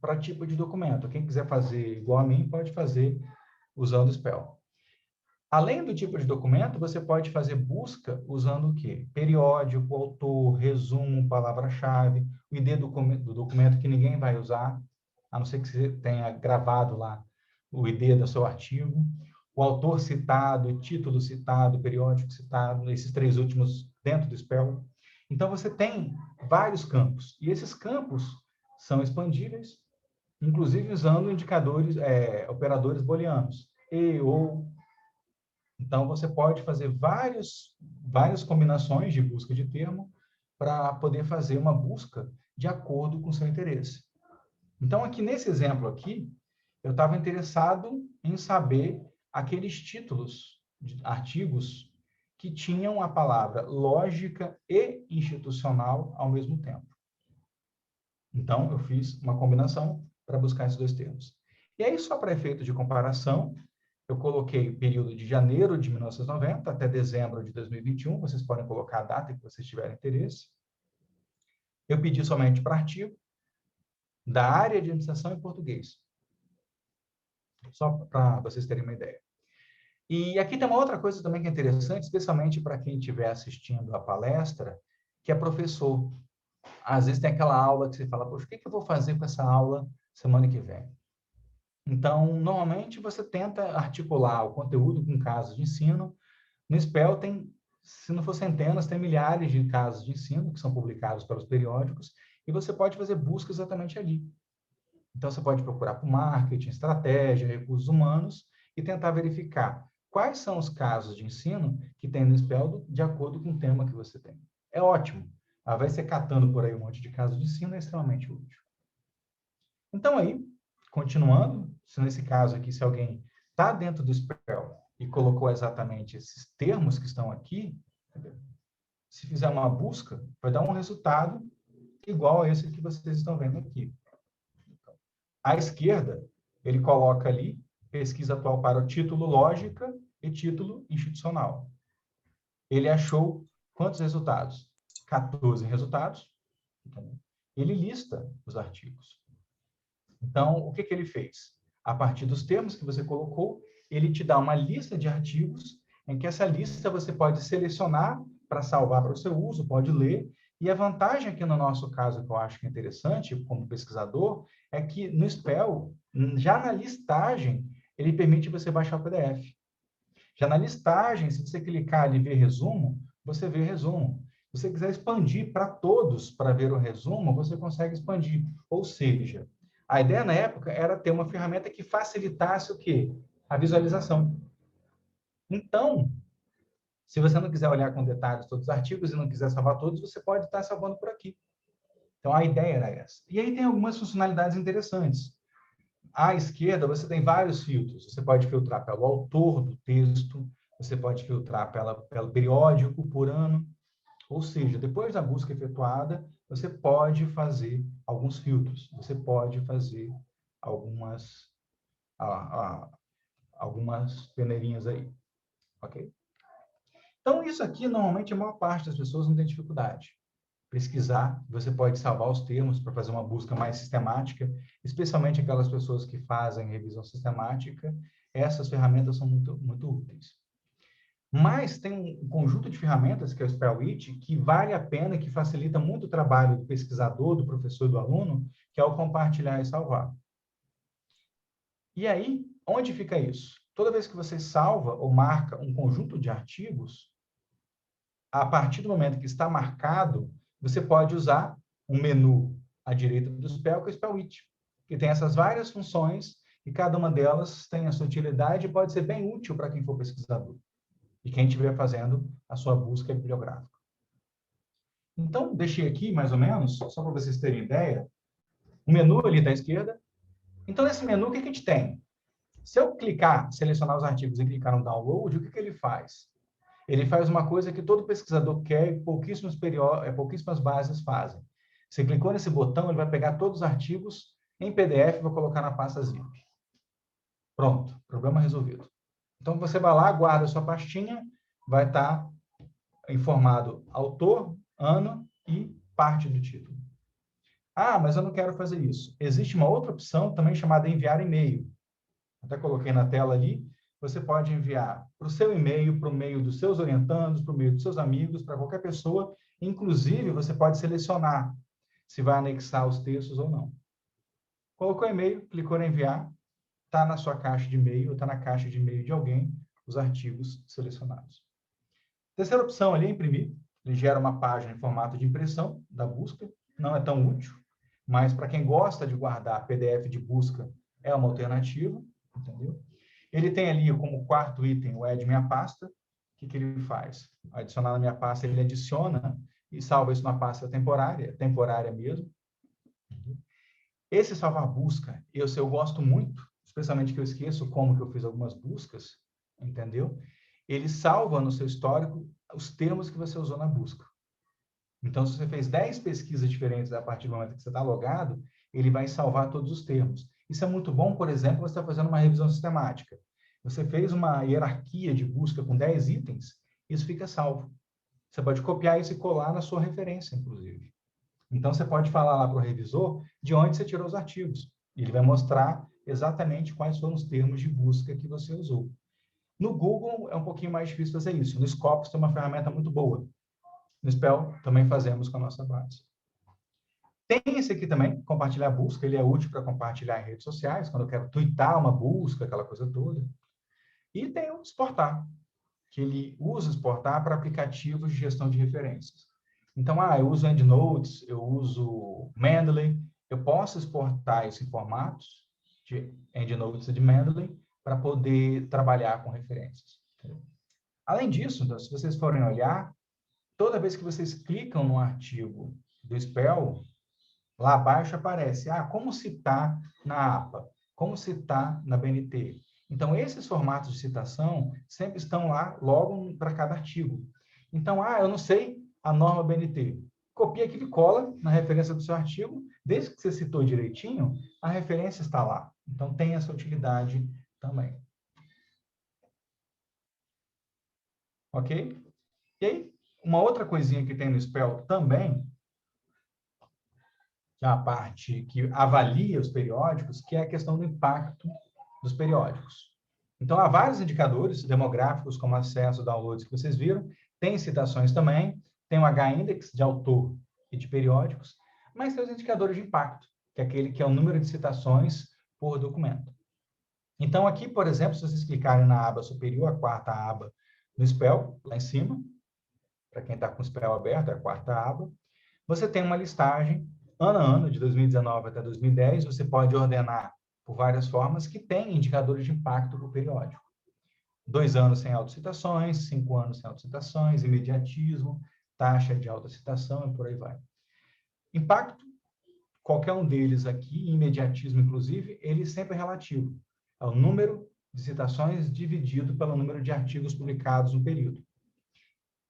para tipo de documento. Quem quiser fazer igual a mim, pode fazer usando o Spell. Além do tipo de documento, você pode fazer busca usando o quê? Periódico, autor, resumo, palavra-chave, o ID do documento que ninguém vai usar, a não ser que você tenha gravado lá o ID do seu artigo, o autor citado, título citado, periódico citado, esses três últimos dentro do Spell. Então, você tem vários campos, e esses campos são expandíveis, inclusive usando indicadores, operadores booleanos, e, ou. Então, você pode fazer várias combinações de busca de termo para poder fazer uma busca de acordo com o seu interesse. Então, aqui nesse exemplo aqui, eu estava interessado em saber aqueles títulos de artigos que tinham a palavra lógica e institucional ao mesmo tempo. Então, eu fiz uma combinação para buscar esses dois termos. E aí, só para efeito de comparação, eu coloquei o período de janeiro de 1990 até dezembro de 2021. Vocês podem colocar a data que vocês tiverem interesse. Eu pedi somente para artigo da área de administração em português. Só para vocês terem uma ideia. E aqui tem uma outra coisa também que é interessante, especialmente para quem estiver assistindo a palestra, que é professor. Às vezes tem aquela aula que você fala, poxa, o que eu vou fazer com essa aula semana que vem? Então, normalmente você tenta articular o conteúdo com casos de ensino. No Spell tem, se não for centenas, tem milhares de casos de ensino que são publicados pelos periódicos e você pode fazer busca exatamente ali. Então, você pode procurar por marketing, estratégia, recursos humanos e tentar verificar quais são os casos de ensino que tem no Spell de acordo com o tema que você tem. É ótimo. Vai ser catando por aí um monte de casos de ensino, é extremamente útil. Então, aí, continuando, se nesse caso aqui, se alguém está dentro do Spell e colocou exatamente esses termos que estão aqui, se fizer uma busca, vai dar um resultado igual a esse que vocês estão vendo aqui. À esquerda, ele coloca ali pesquisa atual para o título lógica e título institucional. Ele achou quantos resultados? 14 resultados. Ele lista os artigos. Então, o que ele fez? A partir dos termos que você colocou, ele te dá uma lista de artigos, em que essa lista você pode selecionar para salvar para o seu uso, pode ler. E a vantagem aqui no nosso caso, que eu acho que é interessante, como pesquisador, é que no Spell, já na listagem, ele permite você baixar o PDF. Já na listagem, se você clicar ali e ver resumo, você vê resumo. Se você quiser expandir para todos para ver o resumo, você consegue expandir. Ou seja, a ideia na época era ter uma ferramenta que facilitasse o quê? A visualização. Então, se você não quiser olhar com detalhes todos os artigos e não quiser salvar todos, você pode estar salvando por aqui. Então, a ideia era essa. E aí tem algumas funcionalidades interessantes. À esquerda, você tem vários filtros. Você pode filtrar pelo autor do texto, você pode filtrar pelo periódico por ano. Ou seja, depois da busca efetuada, você pode fazer alguns filtros. Você pode fazer algumas peneirinhas aí. Ok? Então, isso aqui, normalmente, a maior parte das pessoas não tem dificuldade. Pesquisar, você pode salvar os termos para fazer uma busca mais sistemática, especialmente aquelas pessoas que fazem revisão sistemática. Essas ferramentas são muito, muito úteis. Mas tem um conjunto de ferramentas, que é o Spellwitch, que vale a pena, que facilita muito o trabalho do pesquisador, do professor e do aluno, que é o compartilhar e salvar. E aí, onde fica isso? Toda vez que você salva ou marca um conjunto de artigos, a partir do momento que está marcado, você pode usar um menu à direita do Spell, que é o Spellwitch, que tem essas várias funções e cada uma delas tem a sua utilidade e pode ser bem útil para quem for pesquisador e quem estiver fazendo a sua busca bibliográfica. Então, deixei aqui, mais ou menos, só para vocês terem ideia, o menu ali da esquerda. Então, nesse menu, o que a gente tem? Se eu clicar, selecionar os artigos e clicar no download, o que ele faz? Ele faz uma coisa que todo pesquisador quer e pouquíssimas bases fazem. Você clicou nesse botão, ele vai pegar todos os artigos em PDF e vai colocar na pasta zip. Pronto, problema resolvido. Então, você vai lá, guarda a sua pastinha, vai estar informado autor, ano e parte do título. Ah, mas eu não quero fazer isso. Existe uma outra opção também chamada enviar e-mail. Até coloquei na tela ali. Você pode enviar para o seu e-mail, para o e-mail dos seus orientandos, para o e-mail dos seus amigos, para qualquer pessoa. Inclusive, você pode selecionar se vai anexar os textos ou não. Colocou e-mail, clicou em enviar, está na sua caixa de e-mail, está na caixa de e-mail de alguém, os artigos selecionados. Terceira opção ali é imprimir. Ele gera uma página em formato de impressão da busca. Não é tão útil, mas para quem gosta de guardar PDF de busca, é uma alternativa, entendeu? Ele tem ali como quarto item o Add Minha Pasta. O que ele faz? Adicionar na minha pasta, ele adiciona e salva isso na pasta temporária mesmo. Esse salvar busca, eu gosto muito, especialmente que eu esqueço como que eu fiz algumas buscas, entendeu? Ele salva no seu histórico os termos que você usou na busca. Então, se você fez 10 pesquisas diferentes a partir do momento que você está logado, ele vai salvar todos os termos. Isso é muito bom, por exemplo, você está fazendo uma revisão sistemática. Você fez uma hierarquia de busca com 10 itens, isso fica salvo. Você pode copiar isso e colar na sua referência, inclusive. Então, você pode falar lá para o revisor de onde você tirou os artigos. Ele vai mostrar exatamente quais foram os termos de busca que você usou. No Google, é um pouquinho mais difícil fazer isso. No Scopus tem uma ferramenta muito boa. No Spell, também fazemos com a nossa base. Tem esse aqui também, compartilhar busca. Ele é útil para compartilhar em redes sociais, quando eu quero twittar uma busca, aquela coisa toda. E tem o exportar, que ele usa exportar para aplicativos de gestão de referências. Então, eu uso EndNotes, eu uso Mendeley, eu posso exportar isso em formatos de EndNotes e de Mendeley para poder trabalhar com referências. Além disso, então, se vocês forem olhar, toda vez que vocês clicam no artigo do Spell, lá abaixo aparece, como citar na APA, como citar na BNT. Então, esses formatos de citação sempre estão lá logo para cada artigo. Então, eu não sei a norma BNT. Copia aqui e cola na referência do seu artigo, desde que você citou direitinho, a referência está lá. Então, tem essa utilidade também. Ok? E aí, uma outra coisinha que tem no Spell também, que é a parte que avalia os periódicos, que é a questão do impacto dos periódicos. Então, há vários indicadores demográficos, como acesso, downloads, que vocês viram. Tem citações também, tem o H-index de autor e de periódicos, mas tem os indicadores de impacto, que é aquele que é o número de citações por documento. Então, aqui, por exemplo, se vocês clicarem na aba superior, a quarta aba no Spell, lá em cima, para quem está com o Spell aberto, é a quarta aba, você tem uma listagem, ano a ano, de 2019 até 2010, você pode ordenar por várias formas, que tem indicadores de impacto para o periódico. 2 anos sem autocitações, 5 anos sem autocitações, imediatismo, taxa de autocitação e por aí vai. Impacto, qualquer um deles aqui, imediatismo inclusive, ele sempre é relativo. É o número de citações dividido pelo número de artigos publicados no período.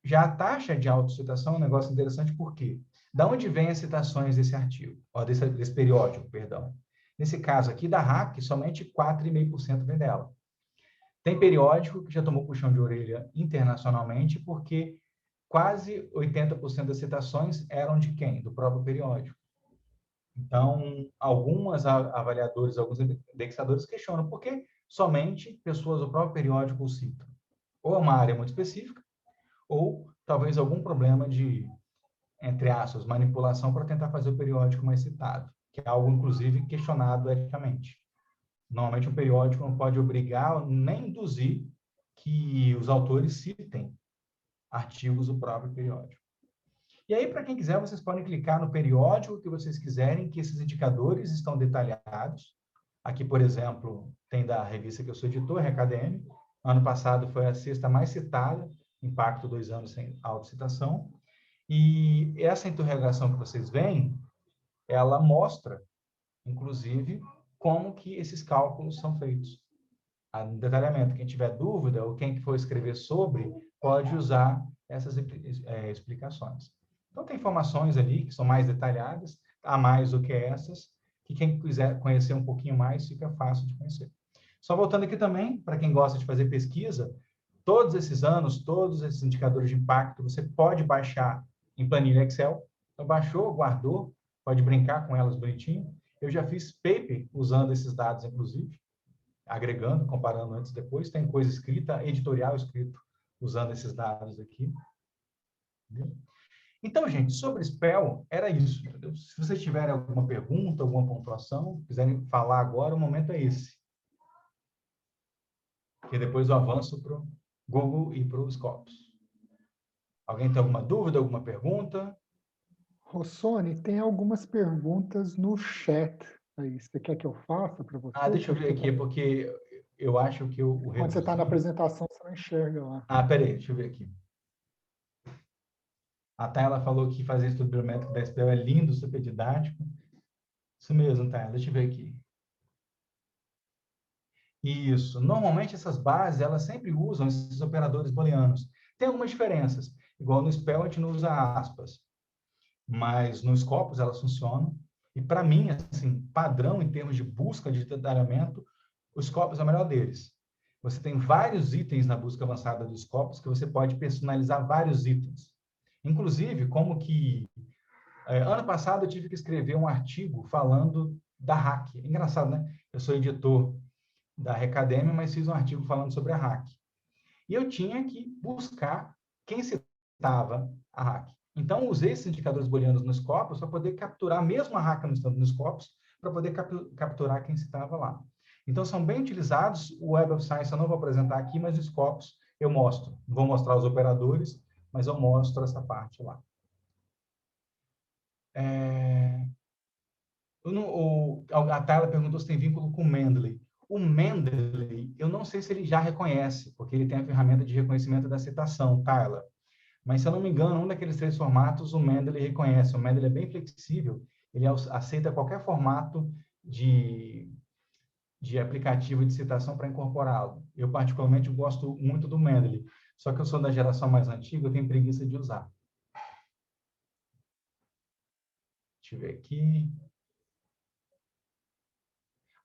Já a taxa de autocitação é um negócio interessante, por quê? Da onde vêm as citações desse artigo? Desse periódico, perdão. Nesse caso aqui, da RAC, somente 4,5% vem dela. Tem periódico que já tomou puxão de orelha internacionalmente, porque quase 80% das citações eram de quem? Do próprio periódico. Então, alguns avaliadores, alguns indexadores questionam por que somente pessoas do próprio periódico o citam. ou uma área muito específica, ou talvez algum problema de, entre aspas, manipulação para tentar fazer o periódico mais citado, que é algo, inclusive, questionado eticamente. Normalmente, um periódico não pode obrigar nem induzir que os autores citem artigos do próprio periódico. E aí, para quem quiser, vocês podem clicar no periódico que vocês quiserem, que esses indicadores estão detalhados. Aqui, por exemplo, tem da revista que eu sou editor, RKDM. Ano passado foi a sexta mais citada, Impacto 2 anos sem autocitação. E essa interrogação que vocês veem, ela mostra, inclusive, como que esses cálculos são feitos. No detalhamento, quem tiver dúvida ou quem for escrever sobre, pode usar essas explicações. Então, tem informações ali que são mais detalhadas, a mais do que essas, que quem quiser conhecer um pouquinho mais, fica fácil de conhecer. Só voltando aqui também, para quem gosta de fazer pesquisa, todos esses anos, todos esses indicadores de impacto, você pode baixar em planilha Excel. Então, baixou, guardou, pode brincar com elas bonitinho. Eu já fiz paper usando esses dados, inclusive, agregando, comparando antes e depois. Tem coisa escrita, editorial escrito, usando esses dados aqui. Entendeu? Então, gente, sobre Spell, era isso. Entendeu? Se vocês tiverem alguma pergunta, alguma pontuação, quiserem falar agora, o momento é esse. Porque depois eu avanço para o Google e para os Scopus. Alguém tem alguma dúvida, alguma pergunta? Rossoni, tem algumas perguntas no chat aí. Você quer que eu faça para você? Deixa eu ver aqui, porque eu acho que o Quando você está na apresentação, você não enxerga lá. Peraí, deixa eu ver aqui. A Tayla falou que fazer estudo biométrico da SPL é lindo, super didático. Isso mesmo, Tayla. Deixa eu ver aqui. Isso. Normalmente, essas bases, elas sempre usam esses operadores booleanos. Tem algumas diferenças. Igual no Spell, a gente não usa aspas. Mas no Scopus, elas funcionam. E, para mim, assim, padrão em termos de busca de detalhamento, o Scopus é o melhor deles. Você tem vários itens na busca avançada do Scopus que você pode personalizar vários itens. Inclusive, como que... ano passado, eu tive que escrever um artigo falando da hack. Engraçado, né? Eu sou editor da RKDM, mas fiz um artigo falando sobre a hack. E eu tinha que buscar quem citava a hack. Então, usei esses indicadores booleanos nos Scopus para poder capturar, mesmo a hack nos Scopus, para poder capturar quem citava lá. Então, são bem utilizados. O Web of Science eu não vou apresentar aqui, mas os Scopus eu mostro. Não vou mostrar os operadores, mas eu mostro essa parte lá. A Tayla perguntou se tem vínculo com o Mendeley. O Mendeley, eu não sei se ele já reconhece, porque ele tem a ferramenta de reconhecimento da citação, Tayla. Mas, se eu não me engano, um daqueles 3 formatos o Mendeley reconhece. O Mendeley é bem flexível, ele aceita qualquer formato de aplicativo de citação para incorporá-lo. Eu, particularmente, gosto muito do Mendeley, só que eu sou da geração mais antiga, eu tenho preguiça de usar. Deixa eu ver aqui.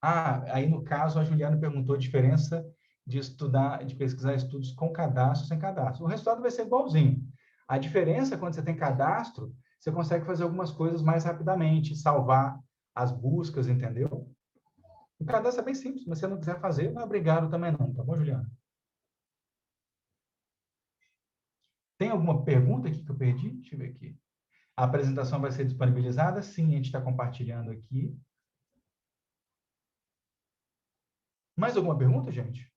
Aí no caso, a Juliana perguntou a diferença de pesquisar estudos com cadastro e sem cadastro. O resultado vai ser igualzinho. A diferença é quando você tem cadastro, você consegue fazer algumas coisas mais rapidamente, salvar as buscas, entendeu? O cadastro é bem simples, mas se você não quiser fazer, não é obrigado também não, tá bom, Juliana? Tem alguma pergunta aqui que eu perdi? Deixa eu ver aqui. A apresentação vai ser disponibilizada? Sim, a gente está compartilhando aqui. Mais alguma pergunta, gente?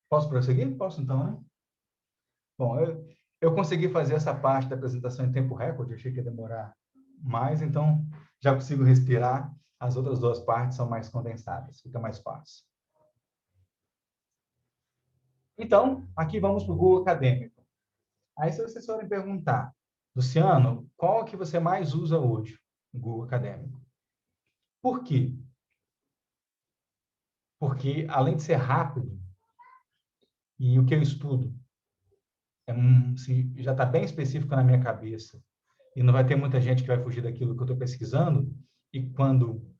Posso prosseguir? Posso, então, né? Bom, eu consegui fazer essa parte da apresentação em tempo recorde, eu achei que ia demorar mais, então já consigo respirar. As outras 2 partes são mais condensadas, fica mais fácil. Então, aqui vamos para o Google Acadêmico. Aí, se vocês forem perguntar, Luciano, qual que você mais usa hoje no Google Acadêmico? Por quê? Porque, além de ser rápido, e o que eu estudo já está bem específico na minha cabeça, e não vai ter muita gente que vai fugir daquilo que eu estou pesquisando, e quando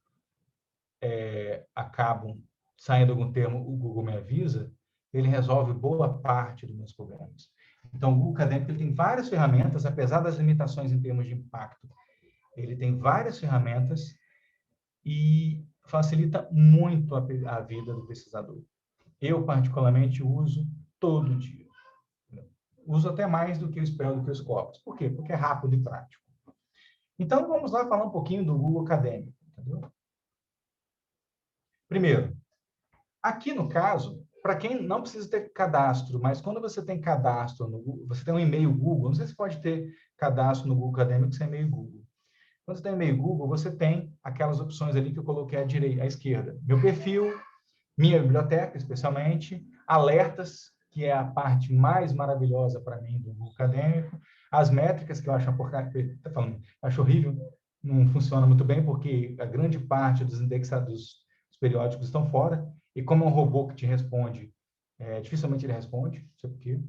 acabam saindo algum termo, o Google me avisa, ele resolve boa parte dos meus problemas. Então, o Google Acadêmico ele tem várias ferramentas, apesar das limitações em termos de impacto, ele tem várias ferramentas e facilita muito a vida do pesquisador. Eu, particularmente, uso todo dia. Uso até mais do que o Spell, do que os Scopus. Por quê? Porque é rápido e prático. Então, vamos lá falar um pouquinho do Google Acadêmico. Entendeu? Primeiro, aqui no caso, para quem não precisa ter cadastro, mas quando você tem cadastro no Google, você tem um e-mail Google, não sei se pode ter cadastro no Google Acadêmico sem e-mail Google. Quando você tem e-mail Google, você tem aquelas opções ali que eu coloquei à direita, à esquerda. Meu perfil, minha biblioteca, especialmente, alertas, que é a parte mais maravilhosa para mim do Google Acadêmico, as métricas, que eu acho uma porcaria, tá falando, acho horrível, não funciona muito bem, porque a grande parte dos indexados dos periódicos estão fora, e como é um robô que te responde, dificilmente ele responde, não sei por quê.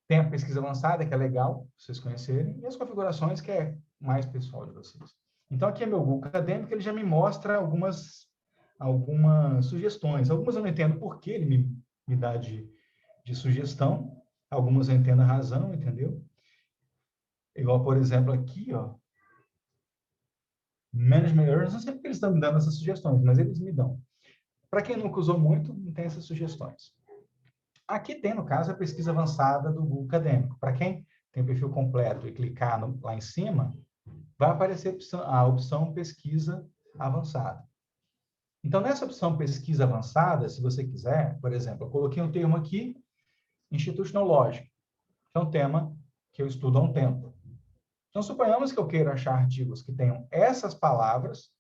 Tem a pesquisa avançada, que é legal vocês conhecerem, e as configurações, que é mais pessoal de vocês. Então, aqui é meu Google Acadêmico, ele já me mostra algumas sugestões. Algumas eu não entendo por que ele me dá de sugestão, algumas eu entendo a razão, entendeu? Igual, por exemplo, aqui, ó, Management Errors, não sei porque eles estão me dando essas sugestões, mas eles me dão. Para quem nunca usou muito, não tem essas sugestões. Aqui tem, no caso, a pesquisa avançada do Google Acadêmico. Para quem tem o perfil completo e clicar lá em cima, vai aparecer a opção pesquisa avançada. Então, nessa opção pesquisa avançada, se você quiser, por exemplo, eu coloquei um termo aqui, Institutional Logic, que é um tema que eu estudo há um tempo. Então, suponhamos que eu queira achar artigos que tenham essas palavras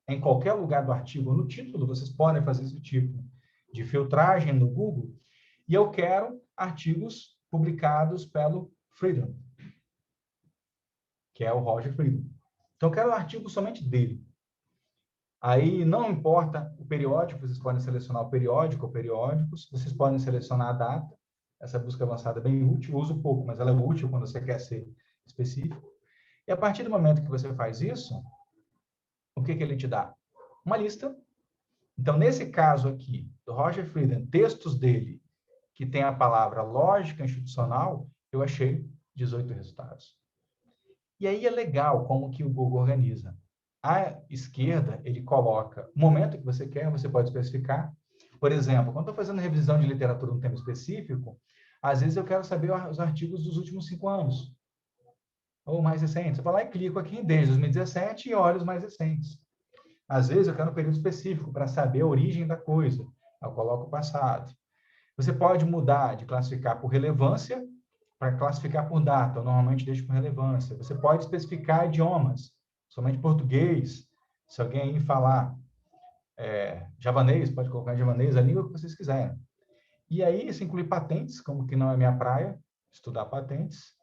em qualquer lugar do artigo, no título, vocês podem fazer esse tipo de filtragem no Google, e eu quero artigos publicados pelo Friedman, que é o Roger Friedman. Então, eu quero um artigo somente dele. Aí, não importa o periódico, vocês podem selecionar o periódico ou periódicos, vocês podem selecionar a data. Essa busca avançada é bem útil, eu uso pouco, mas ela é útil quando você quer ser específico. E a partir do momento que você faz isso, o que ele te dá? Uma lista. Então, nesse caso aqui, do Roger Friedman, textos dele, que tem a palavra lógica institucional, eu achei 18 resultados. E aí é legal como que o Google organiza. À esquerda, ele coloca o momento que você quer, você pode especificar. Por exemplo, quando estou fazendo revisão de literatura num tema específico, às vezes eu quero saber os artigos dos últimos 5 anos, ou mais recentes. Eu vou lá e clico aqui desde 2017 e olho os mais recentes. Às vezes eu quero um período específico para saber a origem da coisa. Eu coloco o passado. Você pode mudar de classificar por relevância para classificar por data. Eu normalmente deixo por relevância. Você pode especificar idiomas, somente português. Se alguém aí falar javanês, pode colocar em javanês, a língua que vocês quiserem. E aí, se inclui patentes, como que não é minha praia, estudar patentes,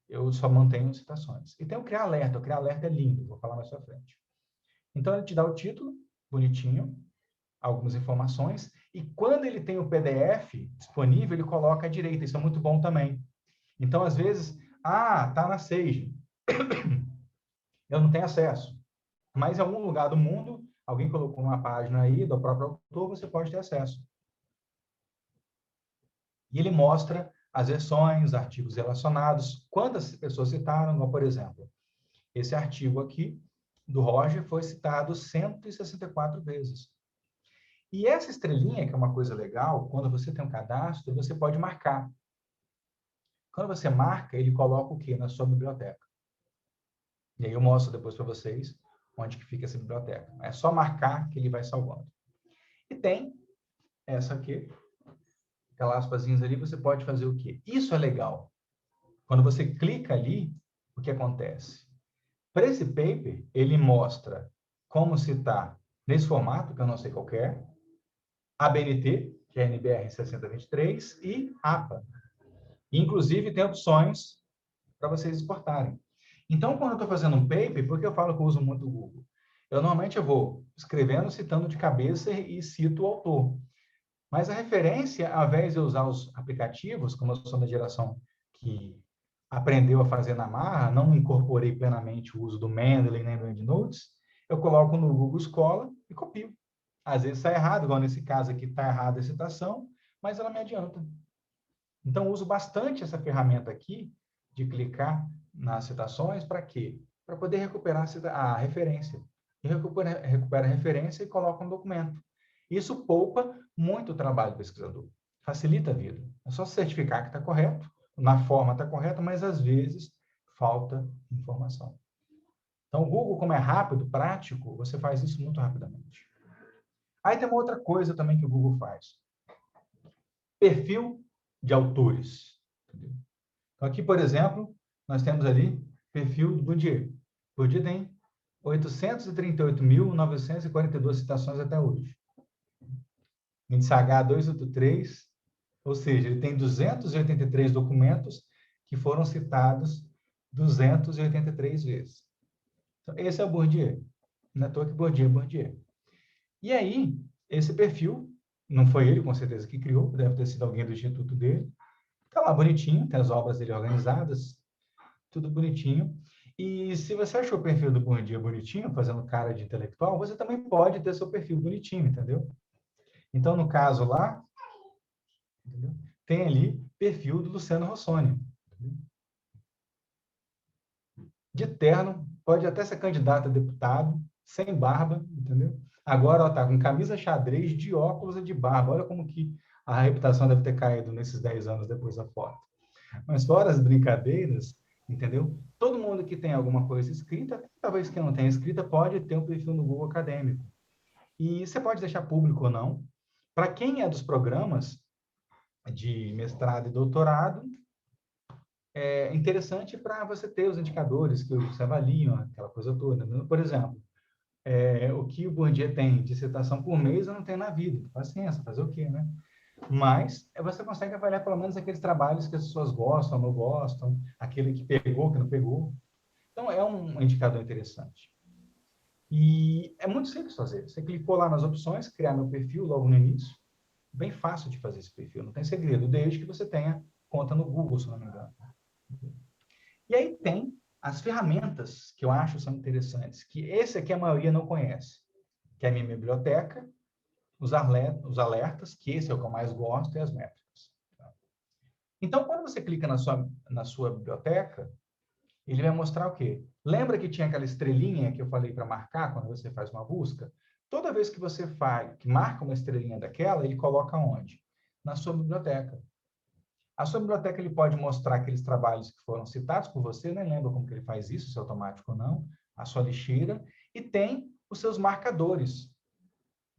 eu só mantenho citações. E tem o criar alerta. O criar alerta é lindo, vou falar mais pra frente. Então, ele te dá o título, bonitinho, algumas informações, e quando ele tem o PDF disponível, ele coloca à direita. Isso é muito bom também. Então, às vezes, tá na Sage. Eu não tenho acesso. Mas em algum lugar do mundo, alguém colocou uma página aí do próprio autor, você pode ter acesso. E ele mostra as versões, artigos relacionados, quantas pessoas citaram, como, por exemplo, esse artigo aqui do Roger foi citado 164 vezes. E essa estrelinha, que é uma coisa legal, quando você tem um cadastro, você pode marcar. Quando você marca, ele coloca o quê? Na sua biblioteca. E aí eu mostro depois para vocês onde que fica essa biblioteca. É só marcar que ele vai salvando. E tem essa aqui, aquelas aspasinhas ali, você pode fazer o quê? Isso é legal. Quando você clica ali, o que acontece? Para esse paper, ele mostra como citar nesse formato, que eu não sei qual é, ABNT, que é NBR 6023, e APA. Inclusive, tem opções para vocês exportarem. Então, quando eu estou fazendo um paper, por que eu falo que eu uso muito o Google? Normalmente eu vou escrevendo, citando de cabeça e cito o autor. Mas a referência, ao invés de eu usar os aplicativos, como eu sou da geração que aprendeu a fazer na marra, não incorporei plenamente o uso do Mendeley nem do EndNotes, eu coloco no Google Scholar e copio. Às vezes sai errado, igual nesse caso aqui está errada a citação, mas ela me adianta. Então, eu uso bastante essa ferramenta aqui de clicar nas citações, para quê? Para poder recuperar a referência. E recupera a referência e coloca no documento. Isso poupa muito o trabalho do pesquisador. Facilita a vida. É só certificar que está correto, na forma está correta, mas às vezes falta informação. Então, o Google, como é rápido, prático, você faz isso muito rapidamente. Aí tem uma outra coisa também que o Google faz. Perfil de autores. Entendeu? Então, aqui, por exemplo, nós temos ali perfil do Bourdieu. Bourdieu tem 838.942 citações até hoje. Índice H283, ou seja, ele tem 283 documentos que foram citados 283 vezes. Então, esse é o Bourdieu. Não é à toa que Bourdieu é Bourdieu. E aí, esse perfil, não foi ele, com certeza, que criou, deve ter sido alguém do instituto dele. Está lá bonitinho, tem as obras dele organizadas, tudo bonitinho. E se você achou o perfil do Bourdieu bonitinho, fazendo cara de intelectual, você também pode ter seu perfil bonitinho, entendeu? Então, no caso lá, entendeu? Tem ali perfil do Luciano Rossoni. Entendeu? De terno, pode até ser candidato a deputado, sem barba, entendeu? Agora, ó, tá com camisa xadrez, de óculos e de barba. Olha como que a reputação deve ter caído nesses 10 anos depois da foto. Mas fora as brincadeiras, entendeu? Todo mundo que tem alguma coisa escrita, talvez que não tenha escrita, pode ter um perfil no Google Acadêmico. E você pode deixar público ou não. Para quem é dos programas de mestrado e doutorado, é interessante para você ter os indicadores que você avaliam, aquela coisa toda. Por exemplo, o que o Bourdieu tem de citação por mês, eu não tenho na vida. Paciência, fazer o quê, né? Mas você consegue avaliar pelo menos aqueles trabalhos que as pessoas gostam, não gostam, aquele que pegou, que não pegou. Então, é um indicador interessante. E é muito simples fazer. Você clicou lá nas opções, criar meu perfil logo no início. Bem fácil de fazer esse perfil, não tem segredo, desde que você tenha conta no Google, se não me engano. E aí tem as ferramentas que eu acho são interessantes, que esse aqui a maioria não conhece, que é a minha biblioteca, os alertas, que esse é o que eu mais gosto, e as métricas. Então, quando você clica na sua biblioteca, ele vai mostrar o quê? Lembra que tinha aquela estrelinha que eu falei para marcar quando você faz uma busca? Toda vez que você que marca uma estrelinha daquela, ele coloca onde? Na sua biblioteca. A sua biblioteca ele pode mostrar aqueles trabalhos que foram citados por você, nem lembro como que ele faz isso, se é automático ou não, a sua lixeira, e tem os seus marcadores.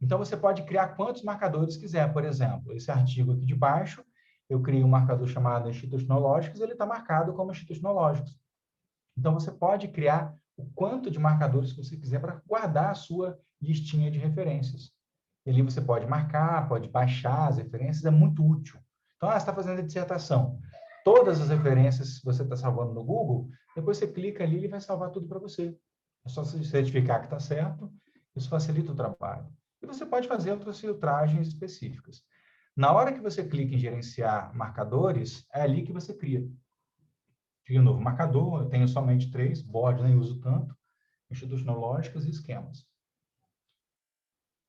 Então, você pode criar quantos marcadores quiser. Por exemplo, esse artigo aqui de baixo, eu criei um marcador chamado institucionológicos, ele está marcado como institucionológicos. Então, você pode criar o quanto de marcadores que você quiser para guardar a sua listinha de referências. E ali você pode marcar, pode baixar as referências, é muito útil. Então, você está fazendo a dissertação. Todas as referências que você está salvando no Google, depois você clica ali e ele vai salvar tudo para você. É só você certificar que está certo, isso facilita o trabalho. E você pode fazer outras filtragens específicas. Na hora que você clica em gerenciar marcadores, é ali que você cria. Cria um novo marcador, eu tenho somente 3, board nem uso tanto, institucionológicos e esquemas.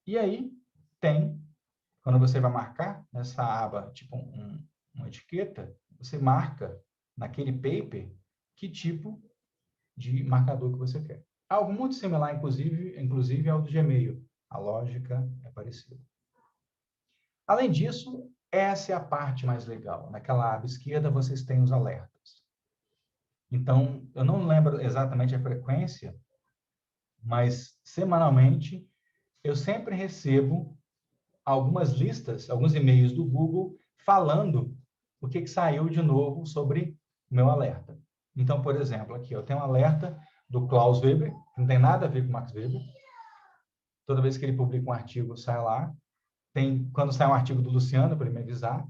E aí tem, quando você vai marcar nessa aba, tipo uma etiqueta, você marca naquele paper que tipo de marcador que você quer. Algo muito similar, inclusive ao do Gmail. A lógica é parecida. Além disso, essa é a parte mais legal. Naquela aba esquerda, vocês têm os alertas. Então, eu não lembro exatamente a frequência, mas semanalmente eu sempre recebo algumas listas, alguns e-mails do Google falando o que saiu de novo sobre o meu alerta. Então, por exemplo, aqui eu tenho um alerta do Klaus Weber, que não tem nada a ver com Max Weber. Toda vez que ele publica um artigo, sai lá. Quando sai um artigo do Luciano, para ele me avisar.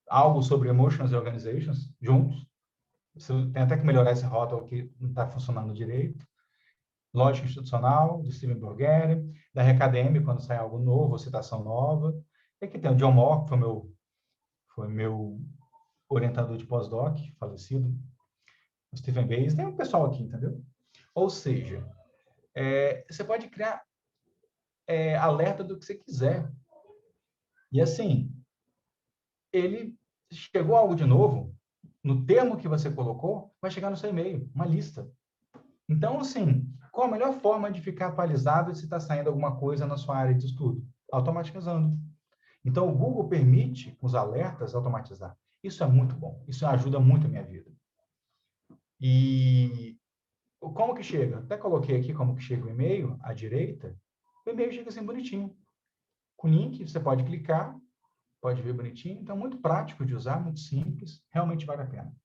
Algo sobre Emotions e Organizations, juntos. Você tem até que melhorar esse rótulo que não está funcionando direito. Lógica institucional, de Steven Bulgari, da RKDM, quando sai algo novo, citação nova. E aqui tem o John Moore, que foi meu orientador de pós-doc, falecido. O Stephen Bayes, tem um pessoal aqui, entendeu? Ou seja, você pode criar alerta do que você quiser. E assim, ele chegou algo de novo, no termo que você colocou, vai chegar no seu e-mail, uma lista. Então, assim, qual a melhor forma de ficar atualizado se está saindo alguma coisa na sua área de estudo? automatizando. Então, o Google permite os alertas automatizar. Isso é muito bom. Isso ajuda muito a minha vida. E como que chega? Até coloquei aqui como que chega o e-mail, à direita. O e-mail chega assim bonitinho. Com link, você pode clicar, pode ver bonitinho. Então, muito prático de usar, muito simples. Realmente vale a pena.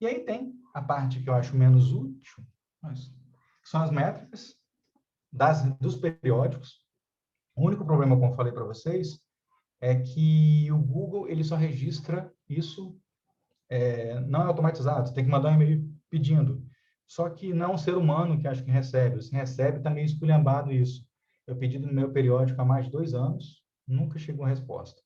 E aí tem a parte que eu acho menos útil, mas são as métricas dos periódicos. O único problema, como eu falei para vocês, é que o Google ele só registra isso, não é automatizado, você tem que mandar um e-mail pedindo. Só que não é um ser humano que acho que recebe, você recebe, está meio esculhambado isso. Eu pedi no meu periódico há mais de 2 anos, nunca chegou a resposta.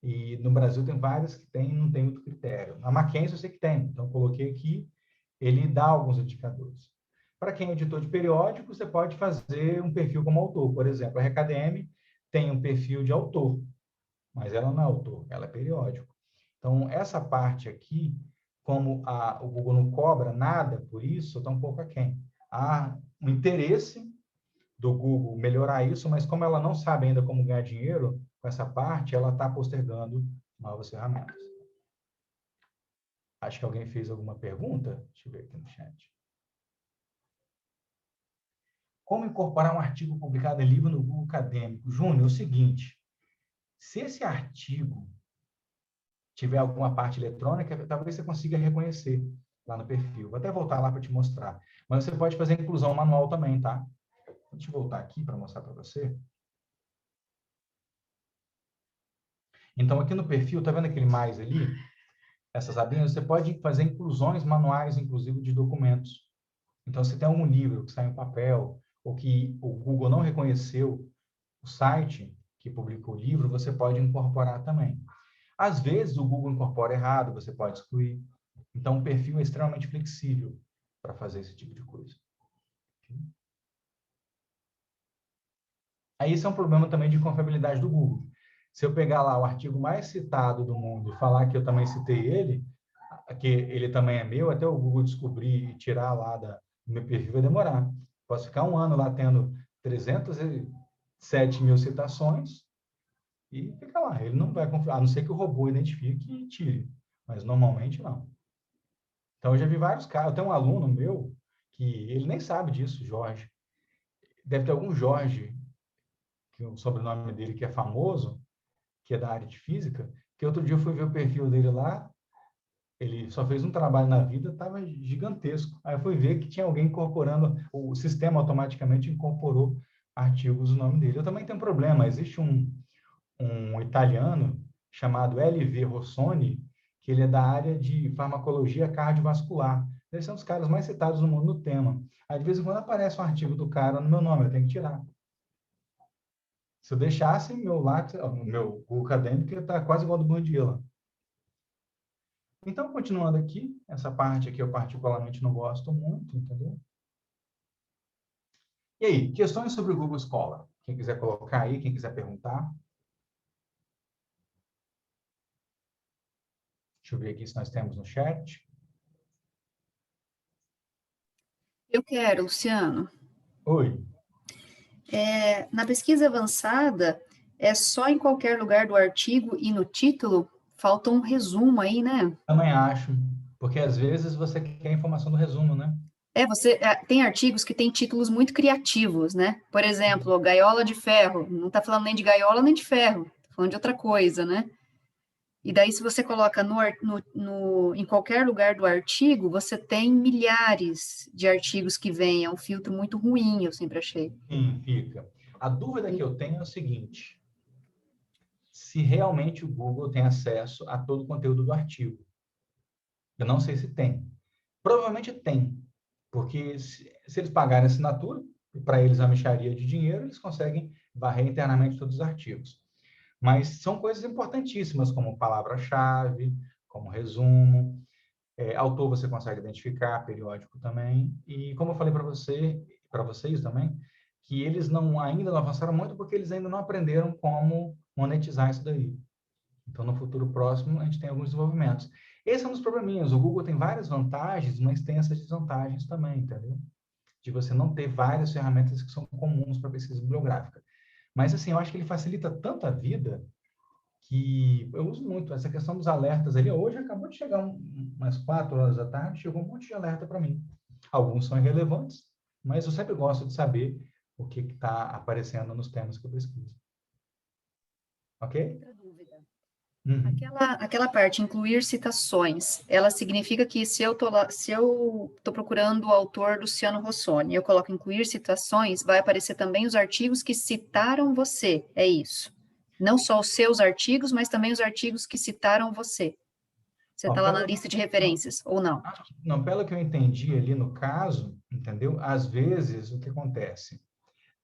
E no Brasil tem várias que tem, não tem outro critério. A Mackenzie eu sei que tem, então eu coloquei aqui, ele dá alguns indicadores. Para quem é editor de periódico, você pode fazer um perfil como autor. Por exemplo, a RKDM tem um perfil de autor, mas ela não é autor, ela é periódico. Então, essa parte aqui, como o Google não cobra nada por isso, está um pouco aquém. Há um interesse do Google melhorar isso, mas como ela não sabe ainda como ganhar dinheiro com essa parte, ela está postergando novas ferramentas. Acho que alguém fez alguma pergunta? Deixa eu ver aqui no chat. Como incorporar um artigo publicado em livro no Google Acadêmico? Júnior, é o seguinte, se esse artigo tiver alguma parte eletrônica, talvez você consiga reconhecer lá no perfil. Vou até voltar lá para te mostrar. Mas você pode fazer inclusão manual também, tá? Deixa eu voltar aqui para mostrar para você. Então, aqui no perfil, tá vendo aquele mais ali? Essas abinhas, você pode fazer inclusões manuais, inclusive, de documentos. Então, se tem algum livro que sai em papel, ou que o Google não reconheceu o site que publicou o livro, você pode incorporar também. Às vezes, o Google incorpora errado, você pode excluir. Então, o perfil é extremamente flexível para fazer esse tipo de coisa. Aí, isso é um problema também de confiabilidade do Google. Se eu pegar lá o artigo mais citado do mundo e falar que eu também citei ele, que ele também é meu, até o Google descobrir e tirar lá do meu perfil vai demorar. Posso ficar um ano lá tendo 307 mil citações e fica lá. Ele não vai confiar, a não ser que o robô identifique e tire. Mas normalmente não. Então, eu já vi vários casos. Eu tenho um aluno meu que ele nem sabe disso, Jorge. Deve ter algum Jorge, que o sobrenome dele que é famoso, que é da área de física, que outro dia eu fui ver o perfil dele lá, ele só fez um trabalho na vida, estava gigantesco. Aí eu fui ver que tinha alguém incorporando, o sistema automaticamente incorporou artigos no nome dele. Eu também tenho um problema, existe um italiano chamado L.V. Rossoni, que ele é da área de farmacologia cardiovascular. Eles são os caras mais citados no mundo no tema. Aí, de vez em quando, aparece um artigo do cara no meu nome, eu tenho que tirar. Se eu deixasse, meu Google Acadêmico ia estar quase igual ao do Bandila. Então, continuando aqui, essa parte aqui eu particularmente não gosto muito, entendeu? E aí, questões sobre o Google Scholar? Quem quiser colocar aí, quem quiser perguntar. Deixa eu ver aqui se nós temos no chat. Eu quero, Luciano. Oi. Na pesquisa avançada, é só em qualquer lugar do artigo e no título? Falta um resumo aí, né? Também acho, porque às vezes você quer a informação do resumo, né? Tem artigos que têm títulos muito criativos, né? Por exemplo, gaiola de ferro. Não está falando nem de gaiola nem de ferro, está falando de outra coisa, né? E daí, se você coloca em qualquer lugar do artigo, você tem milhares de artigos que vêm. É um filtro muito ruim, eu sempre achei. Sim, fica. A dúvida que eu tenho é o seguinte: se realmente o Google tem acesso a todo o conteúdo do artigo. Eu não sei se tem. Provavelmente tem, porque se eles pagarem assinatura, e para eles a mixaria de dinheiro, eles conseguem varrer internamente todos os artigos. Mas são coisas importantíssimas, como palavra-chave, como resumo, autor você consegue identificar, periódico também. E como eu falei para vocês também, que eles ainda não avançaram muito porque eles ainda não aprenderam como monetizar isso daí. Então, no futuro próximo, a gente tem alguns desenvolvimentos. Esse é um dos probleminhas. O Google tem várias vantagens, mas tem essas desvantagens também, entendeu? de você não ter várias ferramentas que são comuns para pesquisa bibliográfica. Mas, assim, eu acho que ele facilita tanto a vida que eu uso muito essa questão dos alertas ali. Hoje acabou de chegar umas 4 horas da tarde, chegou um monte de alerta para mim. Alguns são irrelevantes, mas eu sempre gosto de saber o que está aparecendo nos temas que eu pesquiso. Ok? Outra dúvida. Uhum. Aquela parte, incluir citações, ela significa que se eu tô procurando o autor Luciano Rossoni, eu coloco incluir citações, vai aparecer também os artigos que citaram você, é isso? Não só os seus artigos, mas também os artigos que citaram você. Você está lá na lista de referências, ou não? Não, pelo que eu entendi ali no caso, entendeu? Às vezes, o que acontece?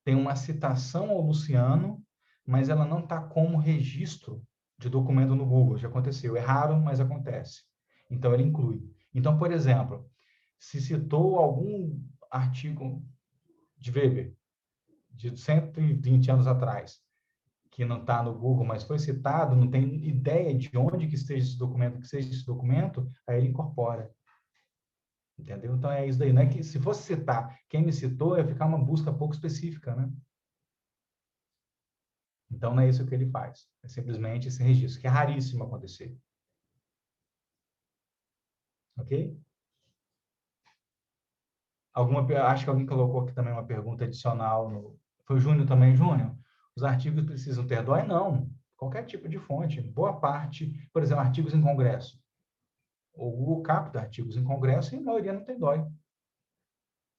Tem uma citação ao Luciano, mas ela não está como registro de documento no Google. Já aconteceu. É raro, mas acontece. Então, ele inclui. Então, por exemplo, se citou algum artigo de Weber, de 120 anos atrás, que não está no Google, mas foi citado, não tem ideia de onde que esteja esse documento, que seja esse documento, aí ele incorpora. Entendeu? Então, é isso daí. Não é que, se fosse citar quem me citou, ia ficar uma busca pouco específica, né? Então, não é isso que ele faz. É simplesmente esse registro, que é raríssimo acontecer. Ok? Acho que alguém colocou aqui também uma pergunta adicional. Foi o Júnior também, Júnior? Os artigos precisam ter DOI? Não. Qualquer tipo de fonte. Boa parte, por exemplo, artigos em congresso. O Google capta artigos em congresso e a maioria não tem DOI.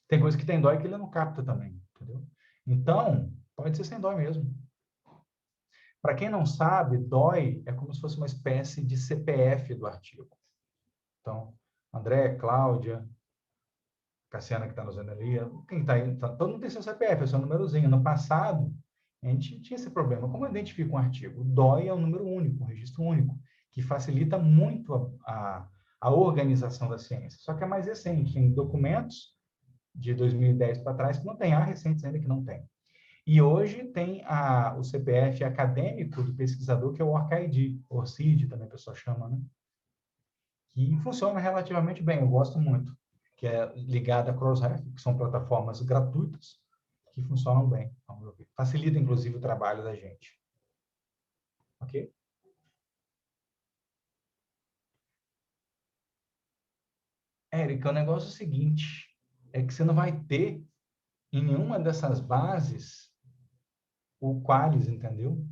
Tem coisa que tem DOI que ele não capta também. Entendeu? Então, pode ser sem DOI mesmo. Para quem não sabe, DOI é como se fosse uma espécie de CPF do artigo. Então, André, Cláudia, Cassiana, que está nos vendo ali, quem está aí, todo mundo tem seu CPF, é seu númerozinho. No passado, a gente tinha esse problema. Como eu identifico um artigo? O DOI é um número único, um registro único, que facilita muito a organização da ciência. Só que é mais recente, tem documentos de 2010 para trás que não tem, há recentes ainda que não tem. E hoje tem o CPF acadêmico do pesquisador, que é o ORCID, ORCID também a pessoa chama, né? Que funciona relativamente bem, eu gosto muito, que é ligada a Crossref, que são plataformas gratuitas que funcionam bem. Então, facilita, inclusive, o trabalho da gente. Ok? Érica, o negócio é o seguinte, é que você não vai ter em nenhuma dessas bases o Qualys, entendeu?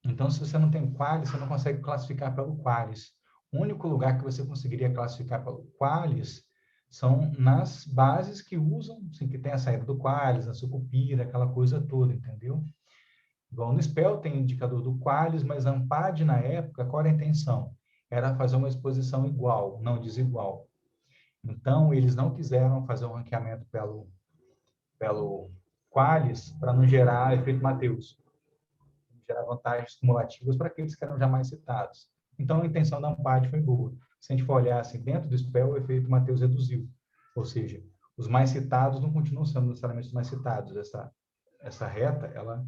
Então, se você não tem Qualys, você não consegue classificar pelo Qualys. O único lugar que você conseguiria classificar pelo Qualys são nas bases que usam, assim, que tem a saída do Qualys, a Sucupira, aquela coisa toda, entendeu? Igual no Spell tem indicador do Qualys, mas a Ampad, na época, qual era a intenção? Era fazer uma exposição igual, não desigual. Então, eles não quiseram fazer o ranqueamento pelo Qualys para não gerar efeito Mateus, gerar vantagens cumulativas para aqueles que eram jamais citados. Então, a intenção da Ampad foi boa. Se a gente for olhar assim, dentro do Spell, o efeito Mateus reduziu. Ou seja, os mais citados não continuam sendo necessariamente os mais citados. Essa reta, ela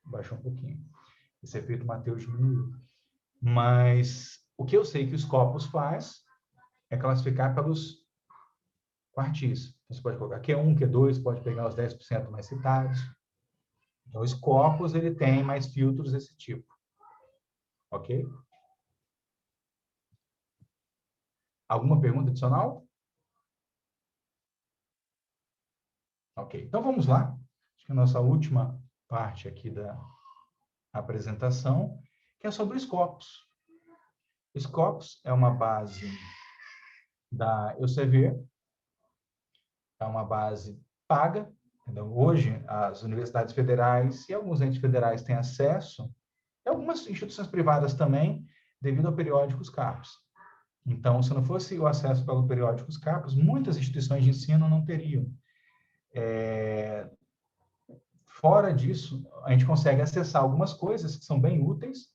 baixou um pouquinho. Esse efeito Mateus diminuiu. Mas o que eu sei que o Scopus faz é classificar pelos quartis. Então, você pode colocar Q1, Q2, pode pegar os 10% mais citados. Então, o Scopus, ele tem mais filtros desse tipo. Ok? Alguma pergunta adicional? Ok, então vamos lá. Acho que a nossa última parte aqui da apresentação, que é sobre o Scopus. O Scopus é uma base da Elsevier, é uma base paga. Entendeu? Hoje, as universidades federais e alguns entes federais têm acesso, e algumas instituições privadas também, devido ao periódico CAPES. Então, se não fosse o acesso pelo periódico CAPES, muitas instituições de ensino não teriam. Fora disso, a gente consegue acessar algumas coisas que são bem úteis,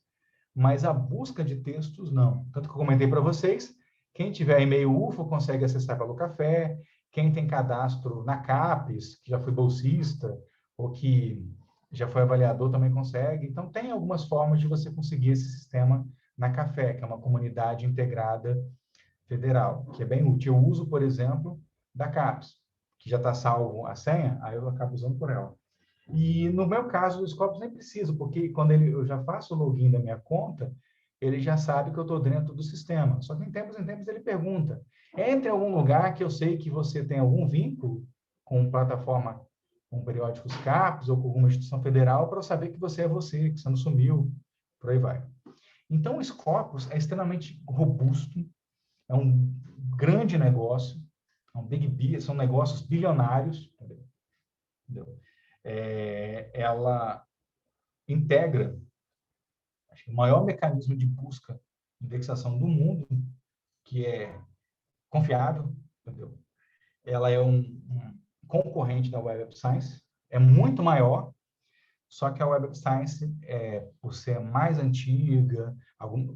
mas a busca de textos não. Tanto que eu comentei para vocês, quem tiver e-mail UFO consegue acessar pelo café, quem tem cadastro na CAPES, que já foi bolsista, ou que já foi avaliador, também consegue. Então, tem algumas formas de você conseguir esse sistema na Café, que é uma comunidade integrada federal, que é bem útil. Eu uso, por exemplo, da CAPES, que já está salvo a senha, aí eu acabo usando por ela. E no meu caso, o Scopus nem preciso, porque quando eu já faço o login da minha conta, ele já sabe que eu estou dentro do sistema. Só que em tempos ele pergunta, entre algum lugar que eu sei que você tem algum vínculo com plataforma, com periódicos CAPES ou com alguma instituição federal, para eu saber que você é você, que você não sumiu, por aí vai. Então, o Scopus é extremamente robusto, é um grande negócio, é um big business, são negócios bilionários, entendeu? Ela integra, acho que o maior mecanismo de busca e indexação do mundo, que é confiável, entendeu? Ela é um concorrente da Web of Science, é muito maior, só que a Web of Science, por ser mais antiga,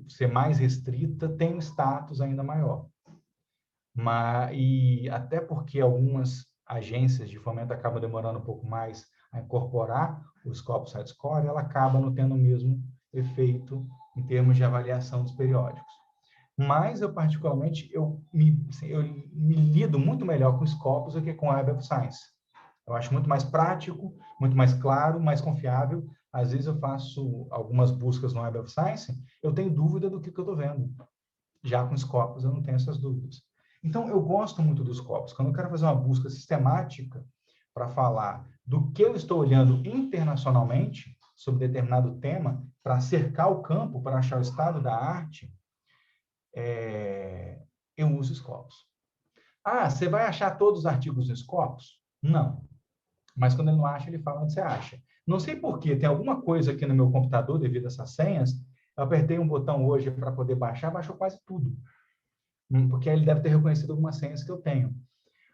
ser mais restrita, tem um status ainda maior. E até porque algumas agências de fomento acabam demorando um pouco mais a incorporar o Scopus Site-Score, ela acaba não tendo o mesmo efeito em termos de avaliação dos periódicos. Mas, eu particularmente, eu me lido muito melhor com o Scopus do que com a Web of Science. Eu acho muito mais prático, muito mais claro, mais confiável. Às vezes eu faço algumas buscas no Web of Science, eu tenho dúvida do que eu estou vendo. Já com o Scopus eu não tenho essas dúvidas. Então, eu gosto muito dos Scopus. Quando eu quero fazer uma busca sistemática para falar do que eu estou olhando internacionalmente sobre determinado tema, para cercar o campo, para achar o estado da arte, eu uso Scopus. Ah, você vai achar todos os artigos no Scopus? Não. Mas quando ele não acha, ele fala onde você acha. Não sei por quê, tem alguma coisa aqui no meu computador devido a essas senhas. Eu apertei um botão hoje para poder baixar, baixou quase tudo. Porque ele deve ter reconhecido algumas senhas que eu tenho.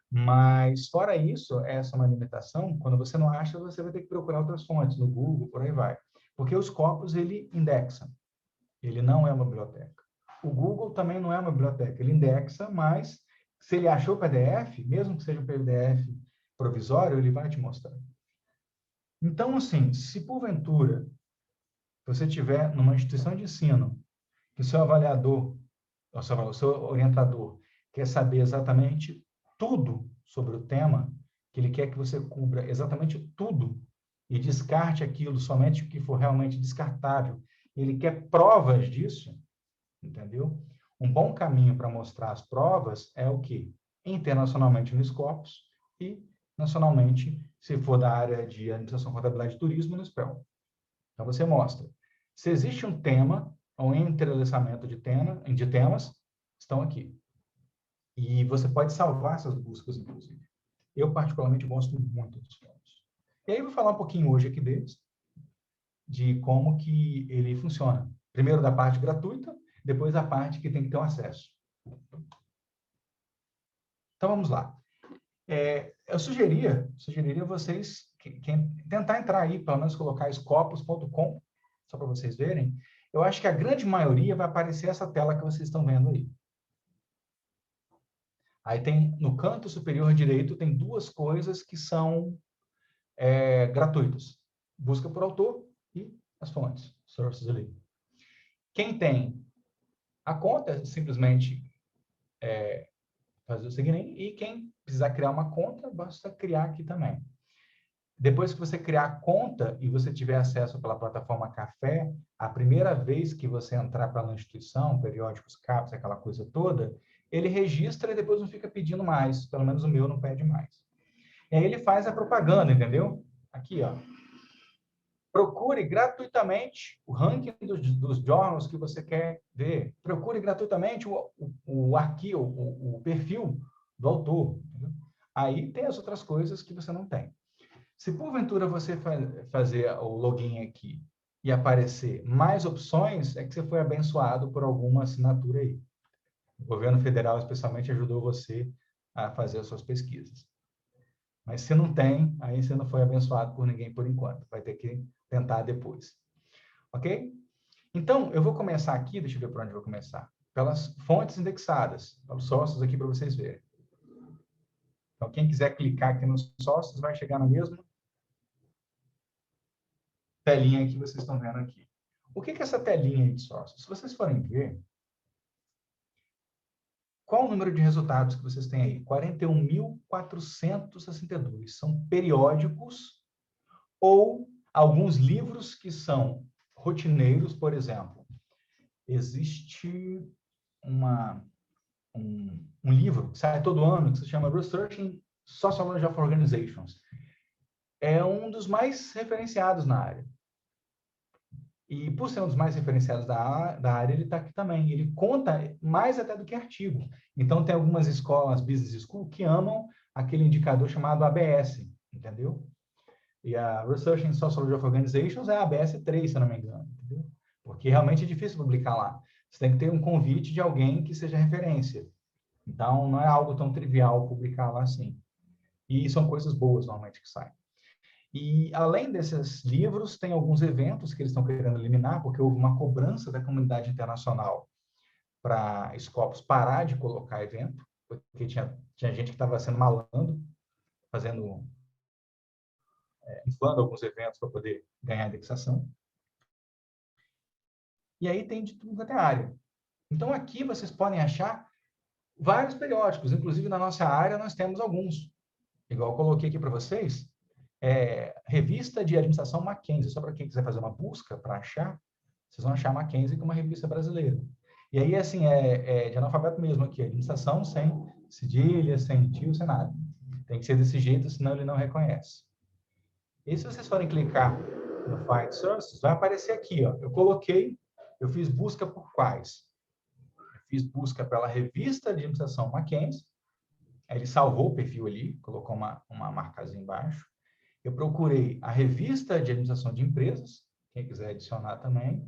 Mas, fora isso, essa é uma limitação. Quando você não acha, você vai ter que procurar outras fontes, no Google, por aí vai. Porque o Scopus, ele indexa. Ele não é uma biblioteca. O Google também não é uma biblioteca. Ele indexa, mas se ele achou o PDF, mesmo que seja um PDF provisório, ele vai te mostrar. Então, assim, se porventura você tiver numa instituição de ensino que o seu avaliador, o seu orientador, quer saber exatamente tudo sobre o tema, que ele quer que você cubra exatamente tudo e descarte aquilo somente o que for realmente descartável, ele quer provas disso, entendeu? Um bom caminho para mostrar as provas é o quê? Internacionalmente no Scopus e nacionalmente, se for da área de administração, contabilidade e turismo, no SPEL. Então, você mostra. Se existe um tema, ou entrelaçamento de temas, estão aqui. E você pode salvar essas buscas, inclusive. Eu, particularmente, gosto muito dos temas. E aí, eu vou falar um pouquinho hoje aqui deles, de como que ele funciona. Primeiro da parte gratuita, depois da parte que tem que ter um acesso. Então, vamos lá. Eu sugeriria vocês tentar entrar aí, pelo menos colocar scopus.com, só para vocês verem. Eu acho que a grande maioria vai aparecer essa tela que vocês estão vendo aí. Aí tem, no canto superior direito, tem duas coisas que são gratuitas. Busca por autor e as fontes, sources ali. Quem tem a conta, simplesmente fazer o sign-in, e quem precisar criar uma conta, basta criar aqui também. Depois que você criar a conta e você tiver acesso pela plataforma Café, a primeira vez que você entrar pela instituição, periódicos CAPES, aquela coisa toda, ele registra e depois não fica pedindo mais. Pelo menos o meu não pede mais. E aí ele faz a propaganda, entendeu? Aqui, ó. Procure gratuitamente o ranking dos journals que você quer ver. Procure gratuitamente o arquivo, o perfil do autor. Entendeu? Aí tem as outras coisas que você não tem. Se porventura você fazer o login aqui e aparecer mais opções, é que você foi abençoado por alguma assinatura aí. O governo federal, especialmente, ajudou você a fazer as suas pesquisas. Mas se não tem, aí você não foi abençoado por ninguém por enquanto. Vai ter que tentar depois. Ok? Então, eu vou começar aqui, deixa eu ver por onde eu vou começar. Pelas fontes indexadas, pelos sócios aqui para vocês verem. Então, quem quiser clicar aqui nos sócios, vai chegar na mesma telinha que vocês estão vendo aqui. O que é essa telinha aí de sócios? Se vocês forem ver, Qual o número de resultados que vocês têm aí? 41.462. São periódicos ou alguns livros que são rotineiros, por exemplo. Existe um livro que sai todo ano, que se chama Researching Sociology of Organizations. É um dos mais referenciados na área. E, por ser um dos mais referenciados da área, ele está aqui também. Ele conta mais até do que artigo. Então, tem algumas escolas, business school, que amam aquele indicador chamado ABS, entendeu? E a Research in Sociology of Organizations é a ABS 3, se eu não me engano, entendeu? Porque realmente é difícil publicar lá. Você tem que ter um convite de alguém que seja referência. Então, não é algo tão trivial publicar lá assim. E são coisas boas, normalmente, que saem. E, além desses livros, tem alguns eventos que eles estão querendo eliminar, porque houve uma cobrança da comunidade internacional para a Scopus parar de colocar evento, porque tinha gente que estava sendo malandro, inflando alguns eventos para poder ganhar indexação. E aí tem de tudo até área. Então, aqui vocês podem achar vários periódicos, inclusive na nossa área nós temos alguns. Igual eu coloquei aqui para vocês, revista de administração Mackenzie. Só para quem quiser fazer uma busca para achar, vocês vão achar Mackenzie como uma revista brasileira. E aí, assim, é de analfabeto mesmo aqui, administração sem cedilha, sem tio, sem nada. Tem que ser desse jeito, senão ele não reconhece. E se vocês forem clicar no Find Sources, vai aparecer aqui, ó. Eu fiz busca por quais? Eu fiz busca pela revista de administração Mackenzie. Aí ele salvou o perfil ali, colocou uma marcazinha embaixo. Eu procurei a revista de administração de empresas, quem quiser adicionar também,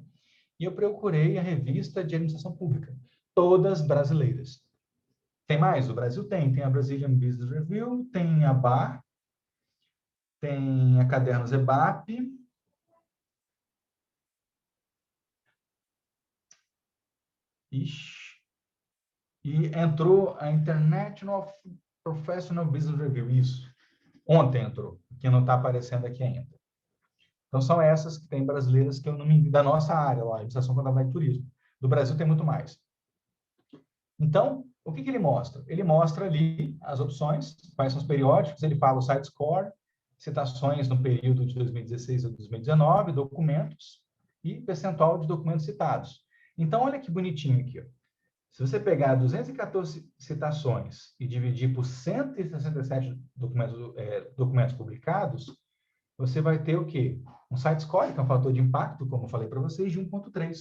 e eu procurei a revista de administração pública, todas brasileiras. Tem mais? O Brasil tem a Brazilian Business Review, tem a BAR, tem a Cadernos EBAP, e entrou a International Professional Business Review, isso. Ontem entrou, que não está aparecendo aqui ainda. Então, são essas que tem brasileiras que eu não me... da nossa área, lá, administração contabilidade e turismo. Do Brasil tem muito mais. Então, o que ele mostra? Ele mostra ali as opções, quais são os periódicos, ele fala o site score, citações no período de 2016 a 2019, documentos e percentual de documentos citados. Então, olha que bonitinho aqui, ó. Se você pegar 214 citações e dividir por 167 documentos publicados, você vai ter o quê? Um site score, que é um fator de impacto, como eu falei para vocês, de 1.3.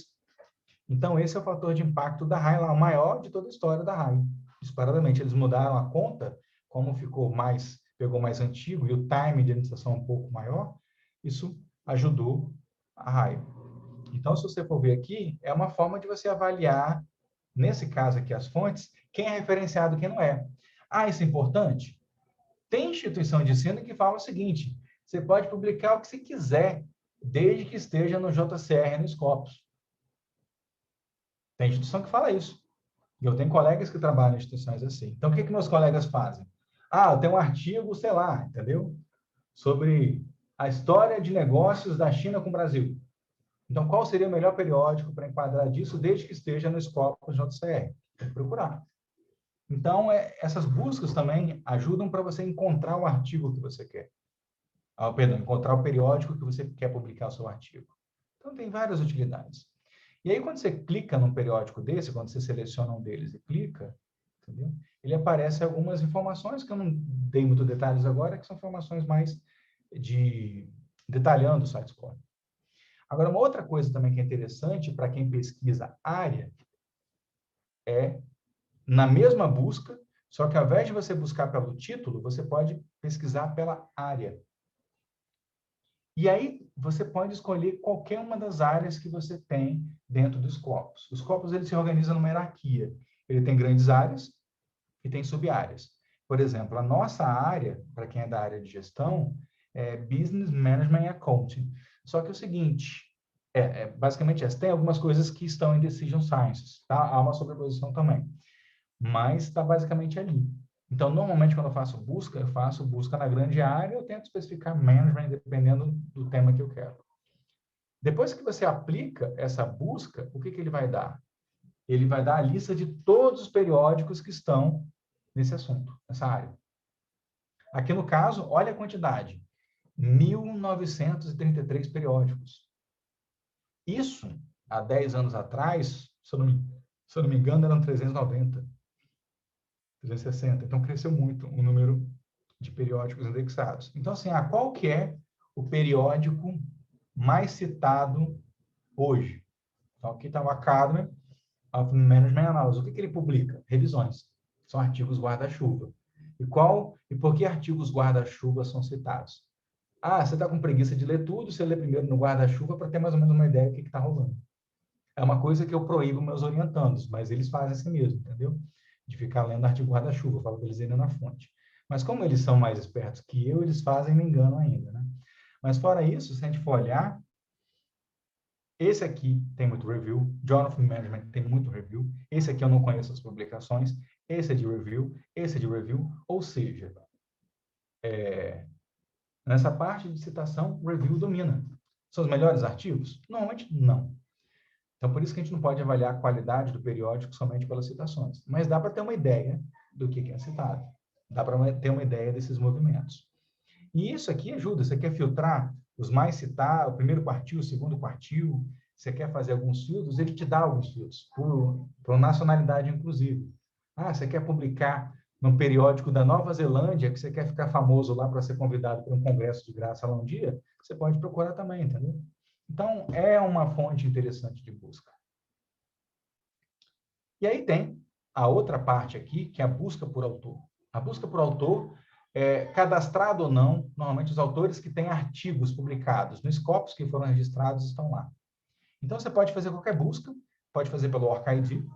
Então, esse é o fator de impacto da RAI, lá, o maior de toda a história da RAI. Disparadamente, eles mudaram a conta, como pegou mais antigo e o time de administração um pouco maior, isso ajudou a RAI. Então, se você for ver aqui, é uma forma de você avaliar, nesse caso aqui, as fontes, quem é referenciado e quem não é. Ah, isso é importante? Tem instituição de ensino que fala o seguinte: você pode publicar o que você quiser, desde que esteja no JCR, no Scopus. Tem instituição que fala isso. E eu tenho colegas que trabalham em instituições assim. Então, o que meus colegas fazem? Ah, tem um artigo, sei lá, entendeu? Sobre a história de negócios da China com o Brasil. Então, qual seria o melhor periódico para enquadrar disso, desde que esteja no Scopus JCR? Tem que procurar. Então, essas buscas também ajudam para você encontrar o artigo que você quer. Encontrar o periódico que você quer publicar o seu artigo. Então, tem várias utilidades. E aí, quando você clica num periódico desse, quando você seleciona um deles e clica, entendeu? Ele aparece algumas informações, que eu não dei muito detalhes agora, que são informações mais detalhando o site score. Agora, uma outra coisa também que é interessante para quem pesquisa área é, na mesma busca, só que ao invés de você buscar pelo título, você pode pesquisar pela área. E aí, você pode escolher qualquer uma das áreas que você tem dentro dos Scopus. Os Scopus, ele se organiza numa hierarquia. Ele tem grandes áreas e tem sub-áreas. Por exemplo, a nossa área, para quem é da área de gestão, é Business Management and Accounting. Só que é o seguinte, basicamente tem algumas coisas que estão em Decision Sciences, tá? Há uma sobreposição também. Mas está basicamente ali. Então, normalmente, quando eu faço busca na grande área, eu tento especificar management, dependendo do tema que eu quero. Depois que você aplica essa busca, o que ele vai dar? ele vai dar a lista de todos os periódicos que estão nesse assunto, nessa área. Aqui no caso, olha a quantidade. 1.933 periódicos. Isso, há 10 anos atrás, se eu não me engano, eram 390, 360. Então, cresceu muito o número de periódicos indexados. Então, assim, qual que é o periódico mais citado hoje? Então, aqui está o Academy of Management Analysis. O que ele publica? Revisões. São artigos guarda-chuva. E por que artigos guarda-chuva são citados? Você está com preguiça de ler tudo, você lê primeiro no guarda-chuva para ter mais ou menos uma ideia do que está rolando. É uma coisa que eu proíbo meus orientandos, mas eles fazem assim mesmo, entendeu? De ficar lendo artigo guarda-chuva, eu falo para eles irem na fonte. Mas como eles são mais espertos que eu, eles fazem e me enganam ainda, né? Mas fora isso, se a gente for olhar, esse aqui tem muito review, Journal of Management tem muito review, esse aqui eu não conheço as publicações, esse é de review, ou seja, nessa parte de citação, review domina. São os melhores artigos? Normalmente, não. Então, por isso que a gente não pode avaliar a qualidade do periódico somente pelas citações. Mas dá para ter uma ideia do que é citado. Dá para ter uma ideia desses movimentos. E isso aqui ajuda. Você quer filtrar os mais citados, o primeiro quartil, o segundo quartil, você quer fazer alguns filtros, ele te dá alguns filtros, por nacionalidade, inclusive. Você quer publicar num periódico da Nova Zelândia, que você quer ficar famoso lá para ser convidado para um congresso de graça lá um dia, você pode procurar também, entendeu? Então, é uma fonte interessante de busca. E aí tem a outra parte aqui, que é a busca por autor. A busca por autor, cadastrado ou não, normalmente os autores que têm artigos publicados no Scopus que foram registrados estão lá. Então, você pode fazer qualquer busca, pode fazer pelo OrcID,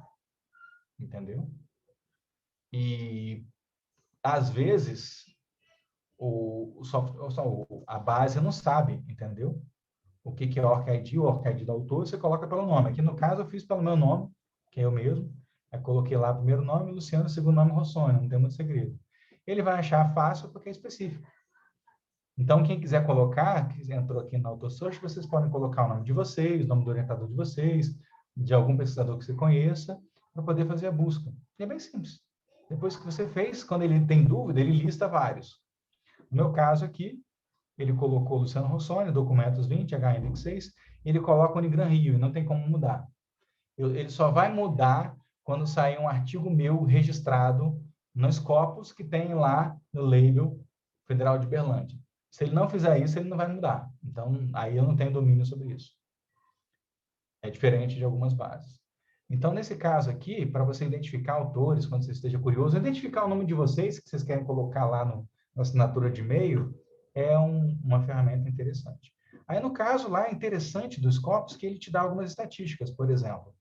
entendeu? E, às vezes, a base não sabe, entendeu? O que é OrcID, o OrcID do autor, você coloca pelo nome. Aqui, no caso, eu fiz pelo meu nome, que é eu mesmo. Eu coloquei lá primeiro nome, Luciano, segundo nome, Rossoni, não tem muito segredo. Ele vai achar fácil porque é específico. Então, quem quiser colocar, que entrou aqui na AutoSearch, vocês podem colocar o nome de vocês, o nome do orientador de vocês, de algum pesquisador que você conheça, para poder fazer a busca. E é bem simples. Depois que você fez, quando ele tem dúvida, ele lista vários. No meu caso aqui, ele colocou Luciano Rossoni, documentos 20, H-Index 6, ele coloca o Unigran Rio, e não tem como mudar. Ele só vai mudar quando sair um artigo meu registrado no Scopus, que tem lá no label Federal de Berlândia. Se ele não fizer isso, ele não vai mudar. Então, aí eu não tenho domínio sobre isso. É diferente de algumas bases. Então, nesse caso aqui, para você identificar autores, quando você esteja curioso, identificar o nome de vocês, que vocês querem colocar lá na assinatura de e-mail, é uma ferramenta interessante. Aí, no caso lá, é interessante dos Scopus que ele te dá algumas estatísticas, por exemplo.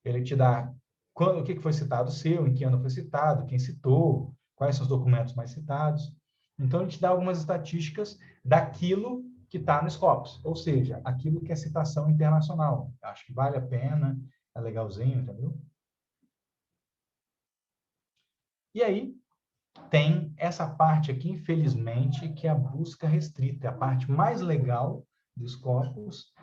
Ele te dá o que foi citado seu, em que ano foi citado, quem citou, quais são os documentos mais citados. Então, ele te dá algumas estatísticas daquilo que está no Scopus, ou seja, aquilo que é citação internacional. Acho que vale a pena, é legalzinho, entendeu? E aí, tem essa parte aqui, infelizmente, que é a busca restrita, é a parte mais legal dos Scopus,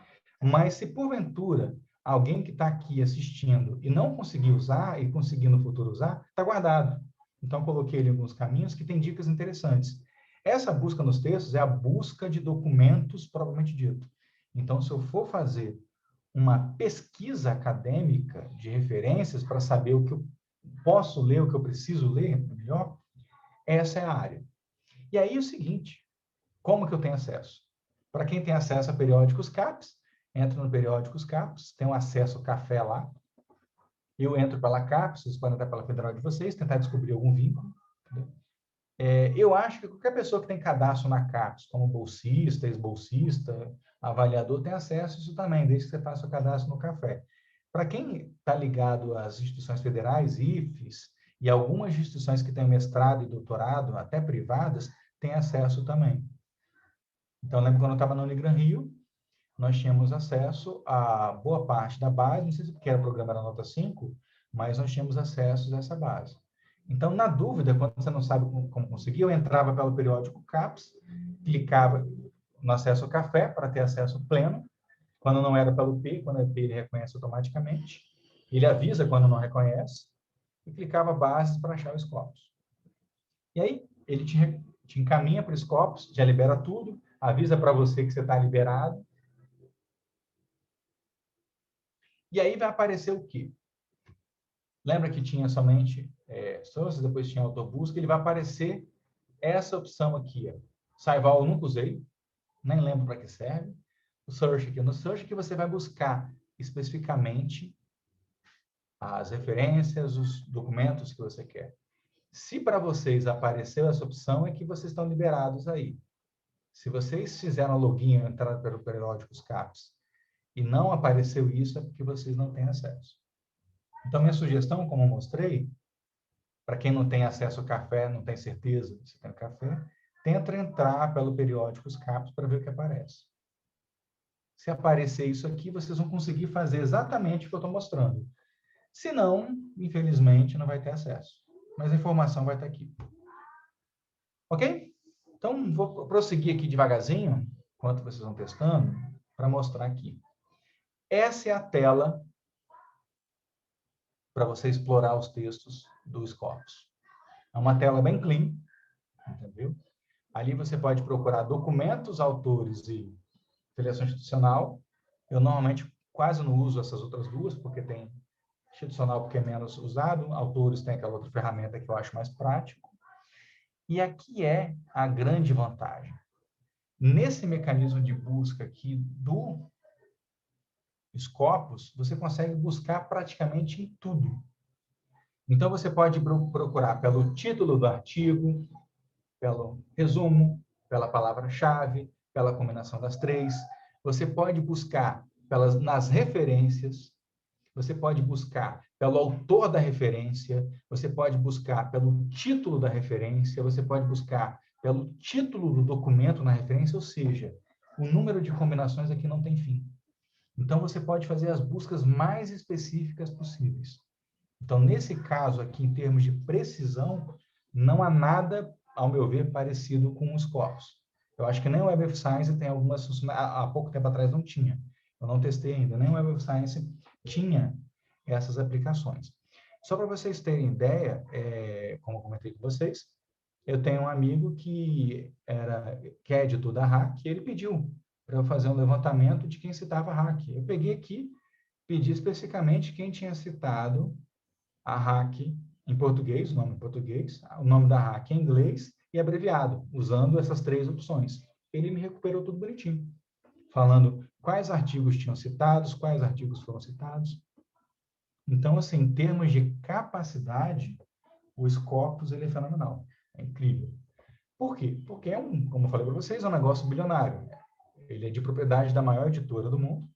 mas se porventura alguém que está aqui assistindo e não conseguir usar e conseguir no futuro usar, está guardado. Então, coloquei ali alguns caminhos que tem dicas interessantes. Essa busca nos textos é a busca de documentos propriamente dito. Então, se eu for fazer uma pesquisa acadêmica de referências para saber o que eu posso ler, o que eu preciso ler melhor, essa é a área. E aí é o seguinte, como que eu tenho acesso? Para quem tem acesso a periódicos CAPES, entra no periódicos CAPES, tem um acesso café lá. Eu entro pela CAPES, vocês podem entrar pela federal de vocês, tentar descobrir algum vínculo. Eu acho que qualquer pessoa que tem cadastro na CAPES, como bolsista, ex-bolsista, avaliador, tem acesso a isso também, desde que você faça o cadastro no café. Para quem está ligado às instituições federais, IFES, e algumas instituições que têm mestrado e doutorado, até privadas, têm acesso também. Então, lembro quando eu estava no Unigran Rio, nós tínhamos acesso a boa parte da base, não sei se porque era o programa da nota 5, mas nós tínhamos acesso a essa base. Então, na dúvida, quando você não sabe como conseguir, eu entrava pelo periódico CAPES, clicava no acesso ao café para ter acesso pleno, quando não era pelo P, quando é P ele reconhece automaticamente, Ele avisa quando não reconhece e clicava bases para achar o Scopus. E aí, ele te encaminha para o Scopus, já libera tudo, avisa para você que você está liberado. E aí vai aparecer o quê? Lembra que tinha somente sources, depois tinha autobusca, ele vai aparecer essa opção aqui. Ó. Saival eu nunca usei, nem lembro para que serve. O search aqui. No search que você vai buscar especificamente as referências, os documentos que você quer. Se para vocês apareceu essa opção, é que vocês estão liberados aí. Se vocês fizeram login e entraram pelo periódicos CAPS e não apareceu isso, é porque vocês não têm acesso. Então, minha sugestão, como eu mostrei, para quem não tem acesso ao café, não tem certeza se tem café, tenta entrar pelo periódicos CAPS para ver o que aparece. Se aparecer isso aqui, vocês vão conseguir fazer exatamente o que eu estou mostrando. Se não, infelizmente, não vai ter acesso. Mas a informação vai estar aqui. Ok? Então, vou prosseguir aqui devagarzinho, enquanto vocês vão testando, para mostrar aqui. Essa é a tela para você explorar os textos do Scopus. É uma tela bem clean, entendeu? Ali você pode procurar documentos, autores e filiação institucional. Eu normalmente quase não uso essas outras duas, porque tem institucional porque é menos usado, autores tem aquela outra ferramenta que eu acho mais prático. E aqui é a grande vantagem. Nesse mecanismo de busca aqui do Scopus, você consegue buscar praticamente em tudo. Então, você pode procurar pelo título do artigo, pelo resumo, pela palavra-chave, pela combinação das três. Você pode buscar nas referências, você pode buscar pelo autor da referência, você pode buscar pelo título da referência, você pode buscar pelo título do documento na referência, ou seja, o número de combinações aqui não tem fim. Então, você pode fazer as buscas mais específicas possíveis. Então, nesse caso aqui, em termos de precisão, não há nada, ao meu ver, parecido com os Scopus. Eu acho que nem o Web of Science tem algumas funcionalidades, há pouco tempo atrás não tinha. Eu não testei ainda, nem o Web of Science tinha essas aplicações. Só para vocês terem ideia, como eu comentei com vocês, eu tenho um amigo que é editor da Hack, e ele pediu para eu fazer um levantamento de quem citava a Hack. Eu peguei aqui, pedi especificamente quem tinha citado a Hack em português, o nome em português, o nome da Hack em inglês e abreviado, usando essas três opções. Ele me recuperou tudo bonitinho, falando quais artigos tinham citados, quais artigos foram citados. Então, assim, em termos de capacidade, o Scopus ele é fenomenal, é incrível. Por quê? Porque como eu falei para vocês, é um negócio bilionário. Ele é de propriedade da maior editora do mundo,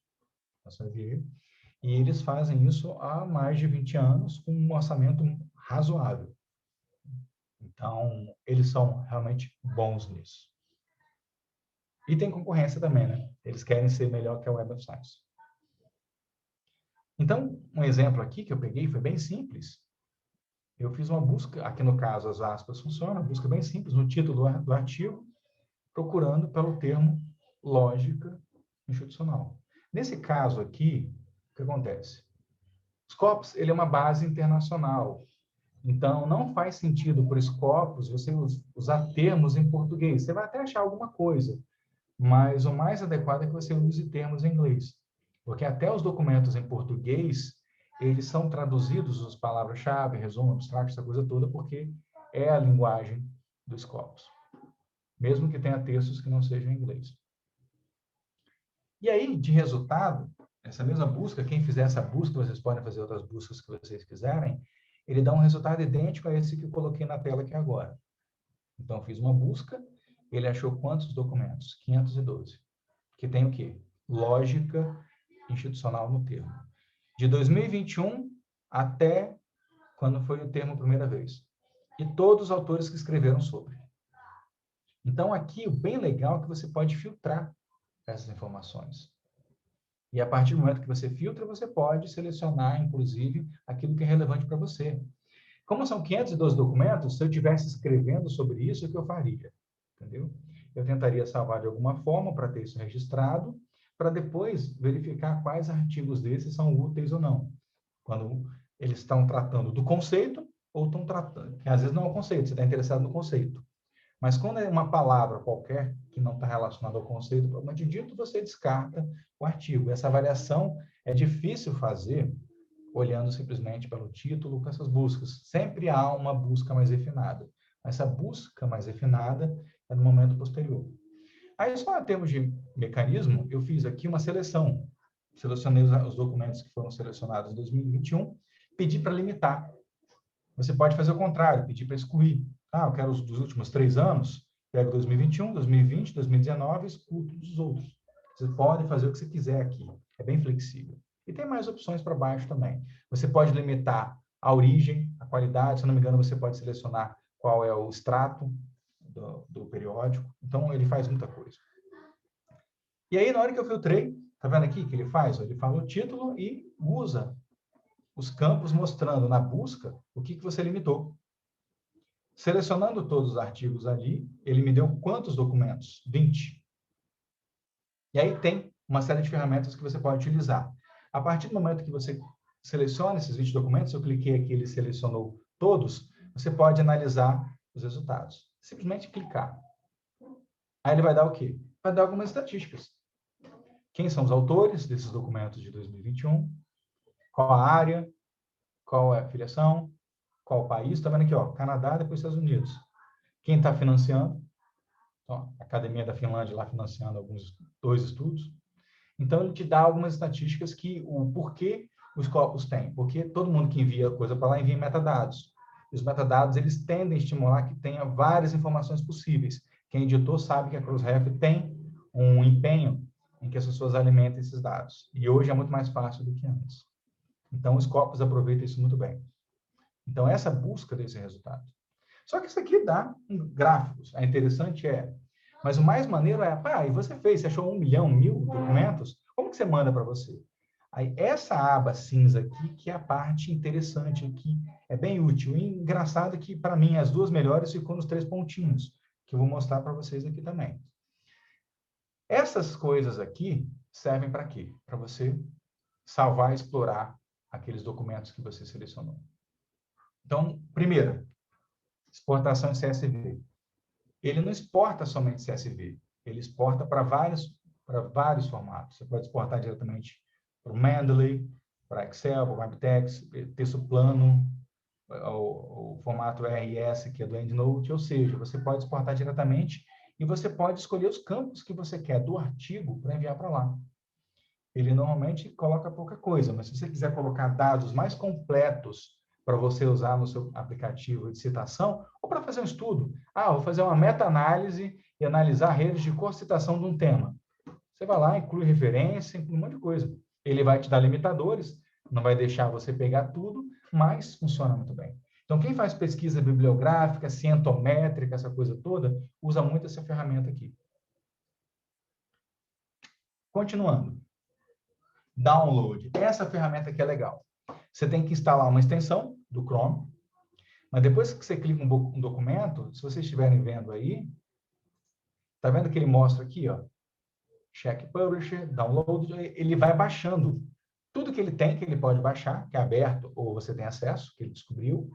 e eles fazem isso há mais de 20 anos, com um orçamento razoável. Então, eles são realmente bons nisso. E tem concorrência também, né? Eles querem ser melhor que a Web of Science. Então, um exemplo aqui que eu peguei foi bem simples. Eu fiz uma busca, aqui no caso as aspas funcionam, uma busca bem simples no título do artigo, procurando pelo termo lógica institucional. Nesse caso aqui, o que acontece? O Scopus, ele é uma base internacional. Então, não faz sentido para o Scopus você usar termos em português. Você vai até achar alguma coisa, mas o mais adequado é que você use termos em inglês. Porque até os documentos em português, eles são traduzidos, as palavras-chave, resumo, abstrato, essa coisa toda, porque é a linguagem do Scopus. Mesmo que tenha textos que não sejam em inglês. E aí, de resultado, essa mesma busca, quem fizer essa busca, vocês podem fazer outras buscas que vocês quiserem, ele dá um resultado idêntico a esse que eu coloquei na tela aqui agora. Então, eu fiz uma busca, ele achou quantos documentos? 512. Que tem o quê? Lógica institucional no termo. De 2021 até quando foi o termo a primeira vez. E todos os autores que escreveram sobre. Então, aqui, o bem legal é que você pode filtrar essas informações. E a partir do momento que você filtra, você pode selecionar, inclusive, aquilo que é relevante para você. Como são 512 documentos, se eu estivesse escrevendo sobre isso, o que eu faria? Entendeu? Eu tentaria salvar de alguma forma para ter isso registrado, para depois verificar quais artigos desses são úteis ou não. quando eles estão tratando do conceito ou estão tratando, que às vezes não é o conceito, você está interessado no conceito. Mas quando é uma palavra qualquer que não está relacionada ao conceito propriamente dito, você descarta o artigo. Essa avaliação é difícil fazer olhando simplesmente pelo título, com essas buscas. Sempre há uma busca mais refinada. Essa busca mais refinada é no momento posterior. Aí, só em termos de mecanismo, eu fiz aqui uma seleção. Selecionei os documentos que foram selecionados em 2021, pedi para limitar. Você pode fazer o contrário, pedir para excluir. Ah, eu quero os dos últimos 3 anos, pego 2021, 2020, 2019 e excluo todos os outros. Você pode fazer o que você quiser aqui. É bem flexível. E tem mais opções para baixo também. Você pode limitar a origem, a qualidade. Se não me engano, você pode selecionar qual é o extrato do periódico. Então, ele faz muita coisa. E aí, na hora que eu filtrei, tá vendo aqui que ele faz? Ele fala o título e usa os campos mostrando na busca o que você limitou. Selecionando todos os artigos ali, ele me deu quantos documentos? 20. E aí tem uma série de ferramentas que você pode utilizar. A partir do momento que você seleciona esses 20 documentos, eu cliquei aqui, ele selecionou todos, você pode analisar os resultados. Simplesmente clicar. Aí ele vai dar o quê? Vai dar algumas estatísticas. Quem são os autores desses documentos de 2021? Qual a área? Qual é a filiação? Qual o país? Está vendo aqui, ó, Canadá, depois Estados Unidos. Quem está financiando? Ó, a Academia da Finlândia lá financiando 2 estudos. Então, ele te dá algumas estatísticas que o porquê os corpos têm. Porque todo mundo que envia coisa para lá envia metadados. E os metadados, eles tendem a estimular que tenha várias informações possíveis. Quem editou sabe que a Crossref tem um empenho em que as pessoas alimentem esses dados. E hoje é muito mais fácil do que antes. Então, os corpos aproveitam isso muito bem. Então, essa busca desse resultado. Só que isso aqui dá gráficos. É interessante, mas o mais maneiro é, e você fez, você achou 1 milhão, 1.000 documentos? Como que você manda para você? Aí, essa aba cinza aqui, que é a parte interessante aqui, é bem útil. E engraçado que, para mim, as 2 melhores ficou nos 3 pontinhos, que eu vou mostrar para vocês aqui também. Essas coisas aqui servem para quê? Para você salvar e explorar aqueles documentos que você selecionou. Então, primeiro, exportação de CSV. Ele não exporta somente CSV, ele exporta para vários formatos. Você pode exportar diretamente para o Mendeley, para Excel, para o WebText, texto plano, o formato RS, que é do EndNote, ou seja, você pode exportar diretamente e você pode escolher os campos que você quer do artigo para enviar para lá. Ele normalmente coloca pouca coisa, mas se você quiser colocar dados mais completos para você usar no seu aplicativo de citação, ou para fazer um estudo. Vou fazer uma meta-análise e analisar redes de cor-citação de um tema. Você vai lá, inclui referência, inclui um monte de coisa. Ele vai te dar limitadores, não vai deixar você pegar tudo, mas funciona muito bem. Então, quem faz pesquisa bibliográfica, cientométrica, essa coisa toda, usa muito essa ferramenta aqui. Continuando. Download. Essa ferramenta aqui é legal. Você tem que instalar uma extensão do Chrome, mas depois que você clica um documento, se vocês estiverem vendo aí, tá vendo que ele mostra aqui, ó, check publisher, download, ele vai baixando tudo que ele tem, que ele pode baixar, que é aberto, ou você tem acesso, que ele descobriu,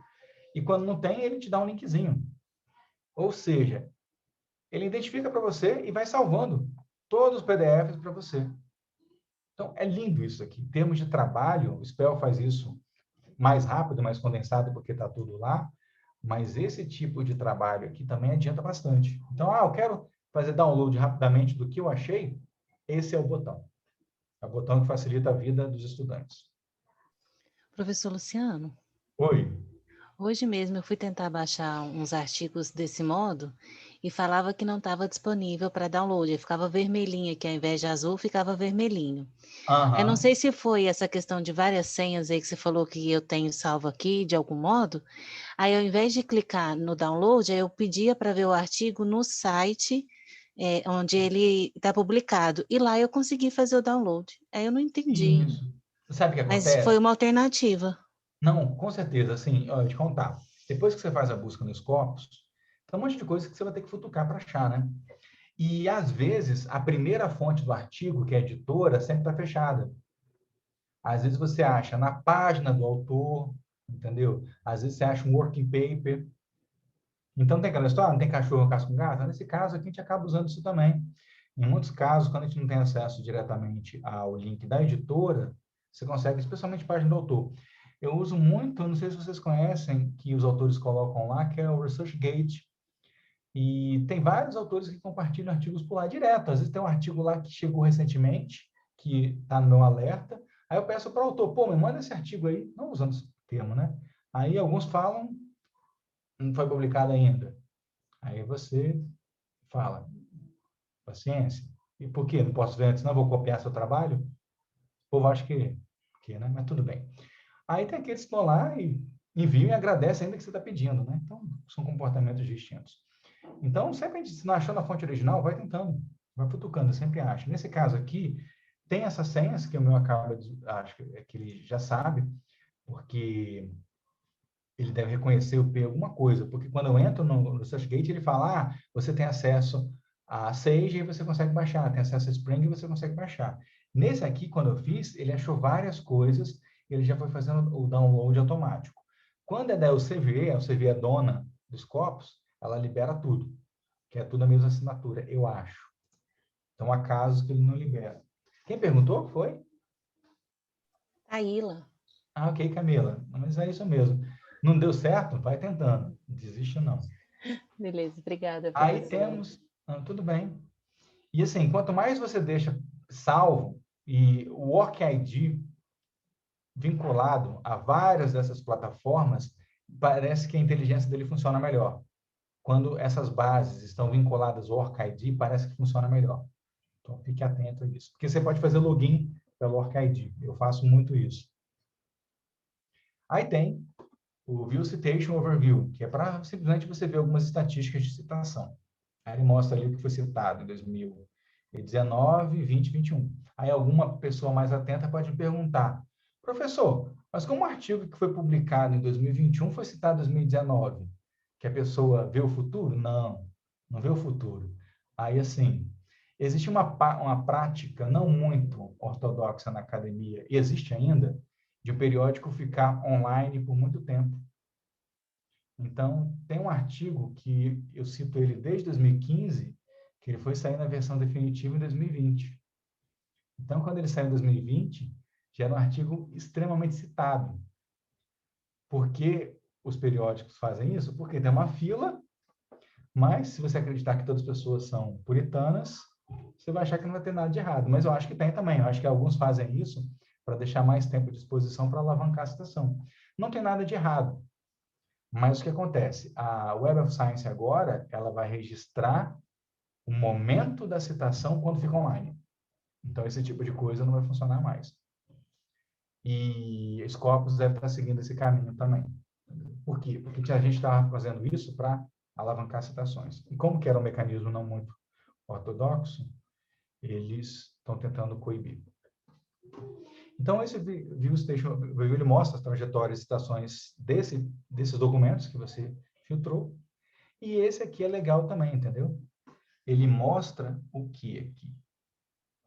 e quando não tem, ele te dá um linkzinho. Ou seja, ele identifica para você e vai salvando todos os PDFs para você. Então, é lindo isso aqui. Em termos de trabalho, o Spell faz isso mais rápido, mais condensado, porque está tudo lá, mas esse tipo de trabalho aqui também adianta bastante. Então, eu quero fazer download rapidamente do que eu achei, esse é o botão. É o botão que facilita a vida dos estudantes. Professor Luciano, Oi. hoje mesmo eu fui tentar baixar uns artigos desse modo e falava que não estava disponível para download. Ele ficava vermelhinho aqui, ao invés de azul, ficava vermelhinho. Eu não sei se foi essa questão de várias senhas aí que você falou que eu tenho salvo aqui, de algum modo. Aí, ao invés de clicar no download, eu pedia para ver o artigo no site onde ele está publicado. E lá eu consegui fazer o download. Aí eu não entendi. Isso. Você sabe o que Mas acontece? foi uma alternativa. Não, com certeza. Assim, eu te contar. Depois que você faz a busca nos corpos, tem um monte de coisa que você vai ter que futucar para achar, né? E, às vezes, a primeira fonte do artigo, que é a editora, sempre está fechada. Às vezes você acha na página do autor, entendeu? Às vezes você acha um working paper. Então, tem aquela história, não tem cachorro, casca com gato? Nesse caso aqui, a gente acaba usando isso também. Em muitos casos, quando a gente não tem acesso diretamente ao link da editora, você consegue, especialmente página do autor. Eu uso muito, não sei se vocês conhecem, que os autores colocam lá, que é o ResearchGate. E tem vários autores que compartilham artigos por lá direto. Às vezes tem um artigo lá que chegou recentemente, que está no meu alerta. Aí eu peço para o autor, pô, me manda esse artigo aí, não usando esse termo, né? Aí alguns falam, não foi publicado ainda. Aí você fala, paciência. E por quê? Não posso ver antes, não vou copiar seu trabalho? O povo acha que, né? Mas tudo bem. Aí tem aqueles que vão lá e enviam e agradecem ainda que você está pedindo, né? Então, são comportamentos distintos. Então, sempre a gente, se não achou na fonte original, vai tentando, vai futucando, sempre acha. Nesse caso aqui, tem essas senhas que o meu acaba de, acho que ele já sabe, porque ele deve reconhecer o P alguma coisa, porque quando eu entro no SearchGate, ele fala, você tem acesso a Sage e você consegue baixar, tem acesso a Spring e você consegue baixar. Nesse aqui, quando eu fiz, ele achou várias coisas, ele já foi fazendo o download automático. Quando é da UCV, a UCV é dona dos copos, ela libera tudo, que é tudo a mesma assinatura, eu acho. Então, há casos que ele não libera. Quem perguntou foi? Taíla. Ah, ok, Camila. Mas é isso mesmo. Não deu certo? Vai tentando. Não desiste, não. Beleza, obrigada, Aí professor. temos... tudo bem. E assim, quanto mais você deixa salvo e o OrchID vinculado a várias dessas plataformas, parece que a inteligência dele funciona melhor. Quando essas bases estão vinculadas ao OrchID, parece que funciona melhor. Então, fique atento a isso. Porque você pode fazer login pelo OrchID. Eu faço muito isso. Aí tem o View Citation Overview, que é para simplesmente você ver algumas estatísticas de citação. Aí ele mostra ali o que foi citado em 2019, 20, 21. Aí alguma pessoa mais atenta pode perguntar, professor, mas como o artigo que foi publicado em 2021 foi citado em 2019? Que a pessoa vê o futuro? Não, não vê o futuro. Aí, assim, existe uma prática não muito ortodoxa na academia, e existe ainda, de o periódico ficar online por muito tempo. Então, tem um artigo que eu cito ele desde 2015, que ele foi sair na versão definitiva em 2020. Então, quando ele saiu em 2020, já era um artigo extremamente citado. Por que os periódicos fazem isso? Porque tem uma fila, mas se você acreditar que todas as pessoas são puritanas, você vai achar que não vai ter nada de errado. Mas eu acho que tem também. Eu acho que alguns fazem isso para deixar mais tempo à disposição para alavancar a citação. Não tem nada de errado. Mas o que acontece? A Web of Science agora, ela vai registrar o momento da citação quando fica online. Então, esse tipo de coisa não vai funcionar mais. E Scopus deve estar seguindo esse caminho também. Por quê? Porque a gente estava fazendo isso para alavancar citações. E como que era um mecanismo não muito ortodoxo, eles estão tentando coibir. Então, esse View Citation Overview, ele mostra as trajetórias e citações desses documentos que você filtrou. E esse aqui é legal também, entendeu? Ele mostra o que aqui?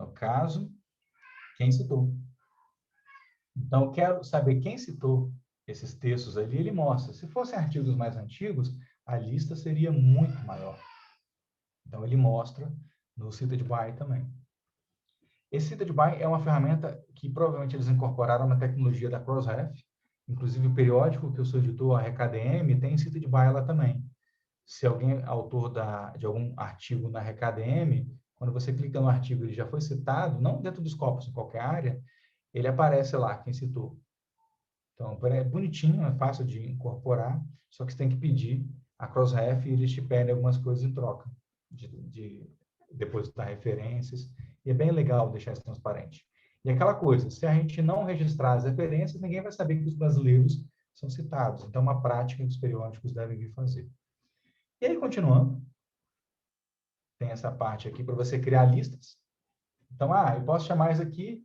No caso, quem citou. Então, eu quero saber quem citou esses textos ali, ele mostra. Se fossem artigos mais antigos, a lista seria muito maior. Então, ele mostra no Cited By também. Esse Cited By é uma ferramenta que provavelmente eles incorporaram na tecnologia da Crossref. Inclusive, o periódico que eu sou editor, a RKDM, tem Cited By lá também. Se alguém é autor de algum artigo na RKDM, quando você clica no artigo, ele já foi citado, não dentro dos corpos, em qualquer área, ele aparece lá, quem citou. Então, é bonitinho, é fácil de incorporar, só que você tem que pedir a Crossref e eles te pedem algumas coisas em troca, de depositar referências, e é bem legal deixar isso transparente. E aquela coisa, se a gente não registrar as referências, ninguém vai saber que os brasileiros são citados. Então, é uma prática que os periódicos devem vir fazer. E aí, continuando, tem essa parte aqui para você criar listas. Então, eu posso chamar isso aqui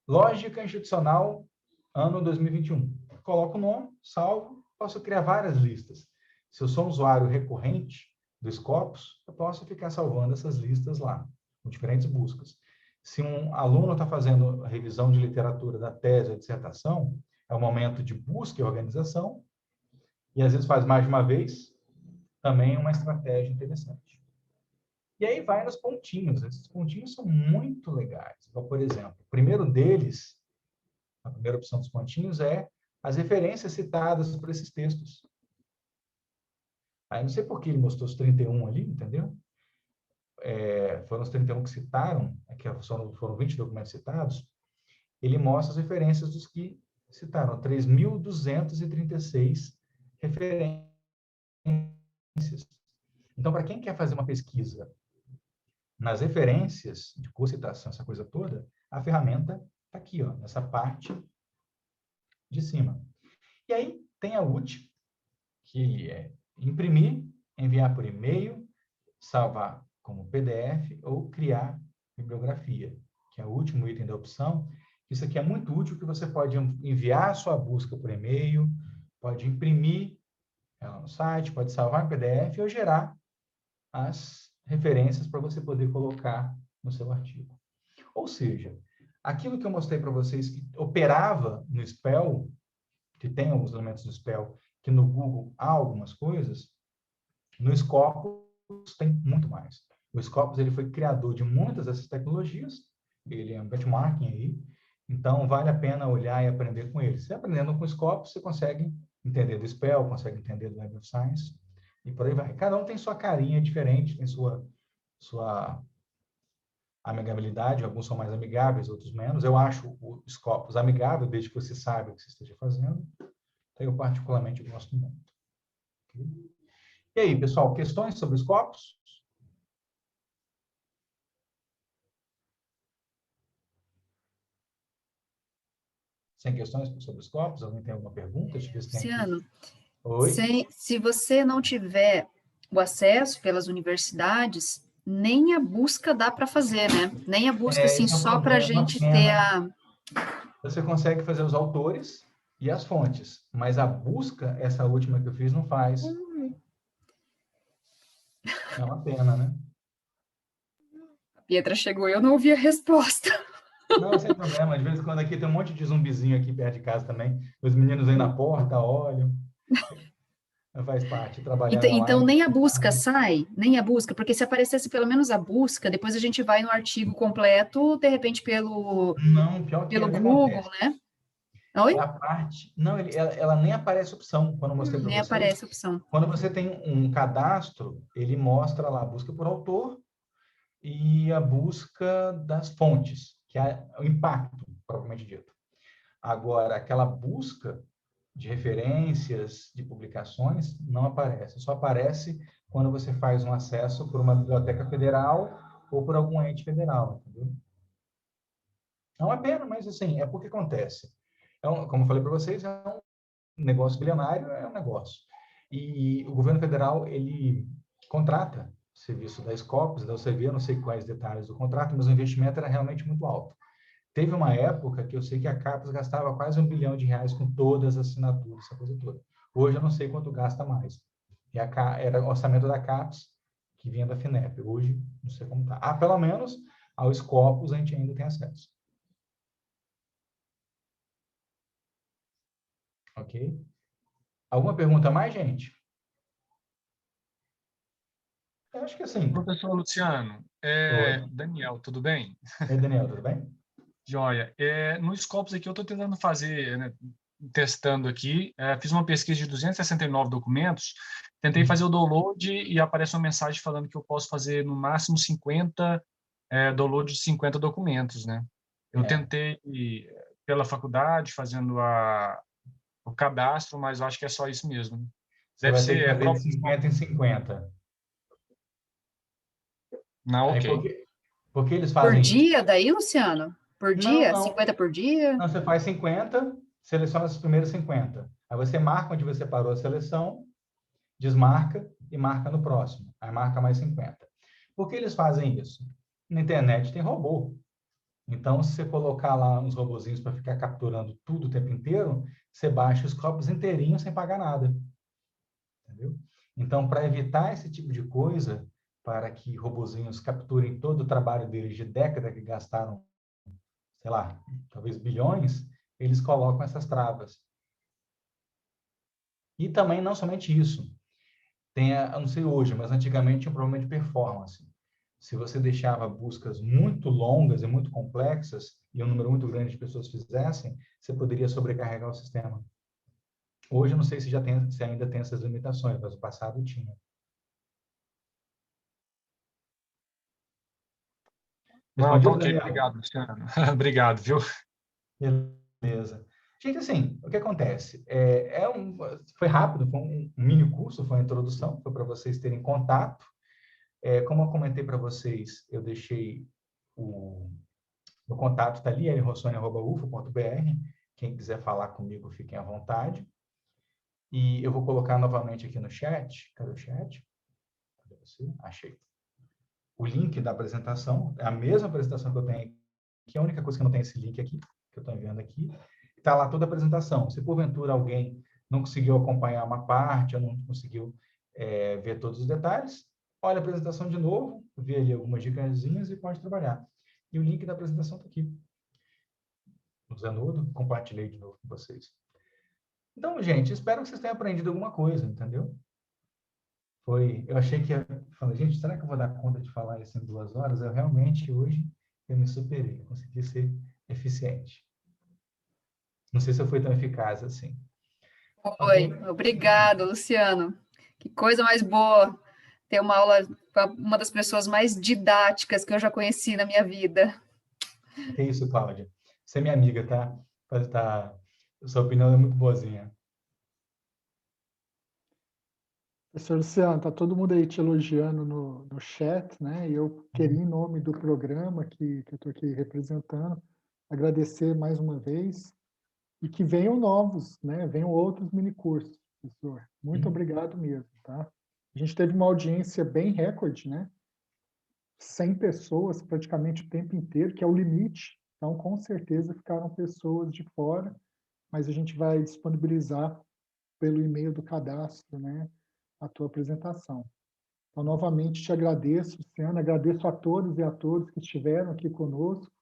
Lógica Institucional ano 2021. Coloco o nome, salvo, posso criar várias listas. Se eu sou um usuário recorrente do Scopus, eu posso ficar salvando essas listas lá, com diferentes buscas. se um aluno está fazendo revisão de literatura da tese ou dissertação, é um momento de busca e organização, e às vezes faz mais de uma vez, também é uma estratégia interessante. E aí vai nos pontinhos. Esses pontinhos são muito legais. Então, por exemplo, o primeiro deles, a primeira opção dos pontinhos é as referências citadas por esses textos. Aí não sei por que ele mostrou os 31 ali, entendeu? Foram os 31 que citaram, aqui foram 20 documentos citados, ele mostra as referências dos que citaram, 3.236 referências. Então, para quem quer fazer uma pesquisa nas referências de cocitação, essa coisa toda, a ferramenta está aqui, ó, nessa parte de cima. E aí tem a última, que é imprimir, enviar por e-mail, salvar como PDF ou criar bibliografia, que é o último item da opção. Isso aqui é muito útil, que você pode enviar a sua busca por e-mail, pode imprimir ela no site, pode salvar em PDF ou gerar as referências para você poder colocar no seu artigo. Ou seja, aquilo que eu mostrei para vocês que operava no Spell, que tem alguns elementos do Spell, que no Google há algumas coisas, no Scopus tem muito mais. O Scopus ele foi criador de muitas dessas tecnologias, ele é um benchmarking aí, então vale a pena olhar e aprender com ele. Você aprendendo com o Scopus, você consegue entender do Spell, consegue entender do Web of Science, e por aí vai. Cada um tem sua carinha diferente, tem sua amigabilidade, alguns são mais amigáveis, outros menos. Eu acho o Scopus amigável, desde que você saiba o que você esteja fazendo. Então, eu particularmente gosto muito. Okay? E aí, pessoal, questões sobre os Scopus? Sem questões sobre os Scopus? Alguém tem alguma pergunta? Deixa eu ver se tem aqui. Luciano, Oi? se você não tiver o acesso pelas universidades, nem a busca dá para fazer, né? Nem a busca, assim, só para a gente ter a... Você consegue fazer os autores e as fontes, mas a busca, essa última que eu fiz, não faz. É uma pena, né? A Pietra chegou e eu não ouvi a resposta. Não, sem problema. De vez em quando aqui tem um monte de zumbizinho aqui perto de casa também. Os meninos vêm na porta, olham. Faz parte, trabalhar Então, online. nem a busca sai, nem a busca, porque se aparecesse pelo menos a busca, depois a gente vai no artigo completo, de repente pelo Google, acontece. né? Oi? É a parte... Não, ela nem aparece opção, quando eu mostrei para vocês. Nem aparece opção. Quando você tem um cadastro, ele mostra lá a busca por autor e a busca das fontes, que é o impacto, propriamente dito. Agora, aquela busca de referências, de publicações, não aparece. Só aparece quando você faz um acesso por uma biblioteca federal ou por algum ente federal, entendeu? É uma pena, mas assim, é porque acontece. Como eu falei para vocês, é um negócio bilionário, é um negócio. E o governo federal, ele contrata serviço da Scopus, da UCV, eu não sei quais detalhes do contrato, mas o investimento era realmente muito alto. Teve uma época que eu sei que a CAPES gastava quase R$1 bilhão com todas as assinaturas, essa coisa toda. Hoje eu não sei quanto gasta mais. Era o orçamento da CAPES, que vinha da FINEP. Hoje, não sei como está. Pelo menos ao Scopus a gente ainda tem acesso. Ok? Alguma pergunta a mais, gente? Eu acho que assim. Professor Luciano, Daniel, tudo bem? Oi, Daniel, tudo bem? Joia. No Scopus aqui eu estou tentando fazer, né, testando aqui, fiz uma pesquisa de 269 documentos, tentei fazer o download e aparece uma mensagem falando que eu posso fazer no máximo 50 download de 50 documentos, né? Eu tentei pela faculdade fazendo o cadastro, mas eu acho que é só isso mesmo. Deve ser de 50 em 50. Não, ok. Porque eles fazem por dia isso? Daí, Luciano? Por dia? Não. 50 por dia? Não, você faz 50, seleciona os primeiros 50. Aí você marca onde você parou a seleção, desmarca e marca no próximo. Aí marca mais 50. Por que eles fazem isso? Na internet tem robô. Então, se você colocar lá uns robozinhos para ficar capturando tudo o tempo inteiro, você baixa os Scopus inteirinhos sem pagar nada. Entendeu? Então, para evitar esse tipo de coisa, para que robozinhos capturem todo o trabalho deles de década que gastaram, sei lá, talvez bilhões, eles colocam essas travas. E também não somente isso. Eu não sei hoje, mas antigamente tinha um problema de performance. Se você deixava buscas muito longas e muito complexas, e um número muito grande de pessoas fizessem, você poderia sobrecarregar o sistema. Hoje, eu não sei se ainda tem essas limitações, mas no passado tinha. Não, tá ok, obrigado, Luciano. Obrigado, viu? Beleza. Gente, assim, o que acontece? Foi rápido, foi um mini curso, foi uma introdução, foi para vocês terem contato. Como eu comentei para vocês, eu deixei o contato, está ali, lrossoni@ufo.br. Quem quiser falar comigo, fiquem à vontade. E eu vou colocar novamente aqui no chat. Cadê o chat? Cadê você? Achei. O link da apresentação, é a mesma apresentação que eu tenho aqui, a única coisa que não tem esse link aqui, que eu estou enviando aqui, está lá toda a apresentação. Se porventura alguém não conseguiu acompanhar uma parte, ou não conseguiu ver todos os detalhes, olha a apresentação de novo, vê ali algumas dicasinhas e pode trabalhar. E o link da apresentação está aqui. No Zenodo, compartilhei de novo com vocês. Então, gente, espero que vocês tenham aprendido alguma coisa, entendeu? Eu achei que falei, gente, será que eu vou dar conta de falar isso em 2 horas? Realmente, hoje, eu me superei, eu consegui ser eficiente. Não sei se eu fui tão eficaz assim. Foi. Obrigado, Luciano. Que coisa mais boa ter uma aula com uma das pessoas mais didáticas que eu já conheci na minha vida. Que isso, Cláudia. Você é minha amiga, tá? Sua opinião é muito boazinha. Professor Luciano, está todo mundo aí te elogiando no chat, né? E eu queria, em nome do programa que eu estou aqui representando, agradecer mais uma vez e que venham novos, né? Venham outros minicursos, professor. Muito obrigado mesmo, tá? A gente teve uma audiência bem recorde, né? 100 pessoas praticamente o tempo inteiro, que é o limite. Então, com certeza, ficaram pessoas de fora, mas a gente vai disponibilizar pelo e-mail do cadastro, né? A tua apresentação. Então, novamente, te agradeço, Luciano, agradeço a todos e a todas que estiveram aqui conosco,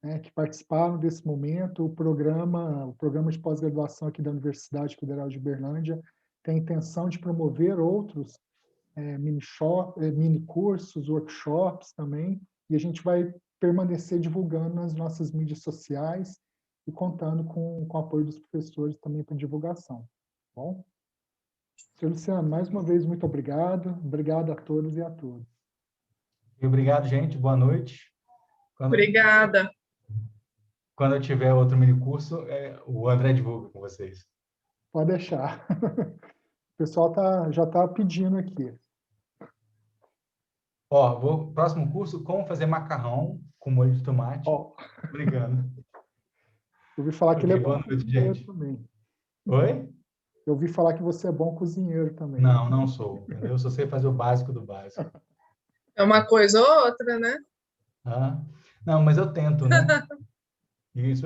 né, que participaram desse momento. O programa de pós-graduação aqui da Universidade Federal de Uberlândia tem a intenção de promover outros mini cursos, workshops também, e a gente vai permanecer divulgando nas nossas mídias sociais e contando com o apoio dos professores também para divulgação. Tá bom? Senhor Luciano, mais uma vez, muito obrigado. Obrigado a todos e a todas. E obrigado, gente. Boa noite. Obrigada. Quando eu tiver outro minicurso, o André divulga com vocês. Pode deixar. O pessoal já está pedindo aqui. Próximo curso, como fazer macarrão com molho de tomate. Obrigado. Eu ouvi falar que ele é bom cozinheiro também. Oi? Eu ouvi falar que você é bom cozinheiro também. Não sou. Entendeu? Eu só sei fazer o básico do básico. É uma coisa ou outra, né? Não, mas eu tento, né? Isso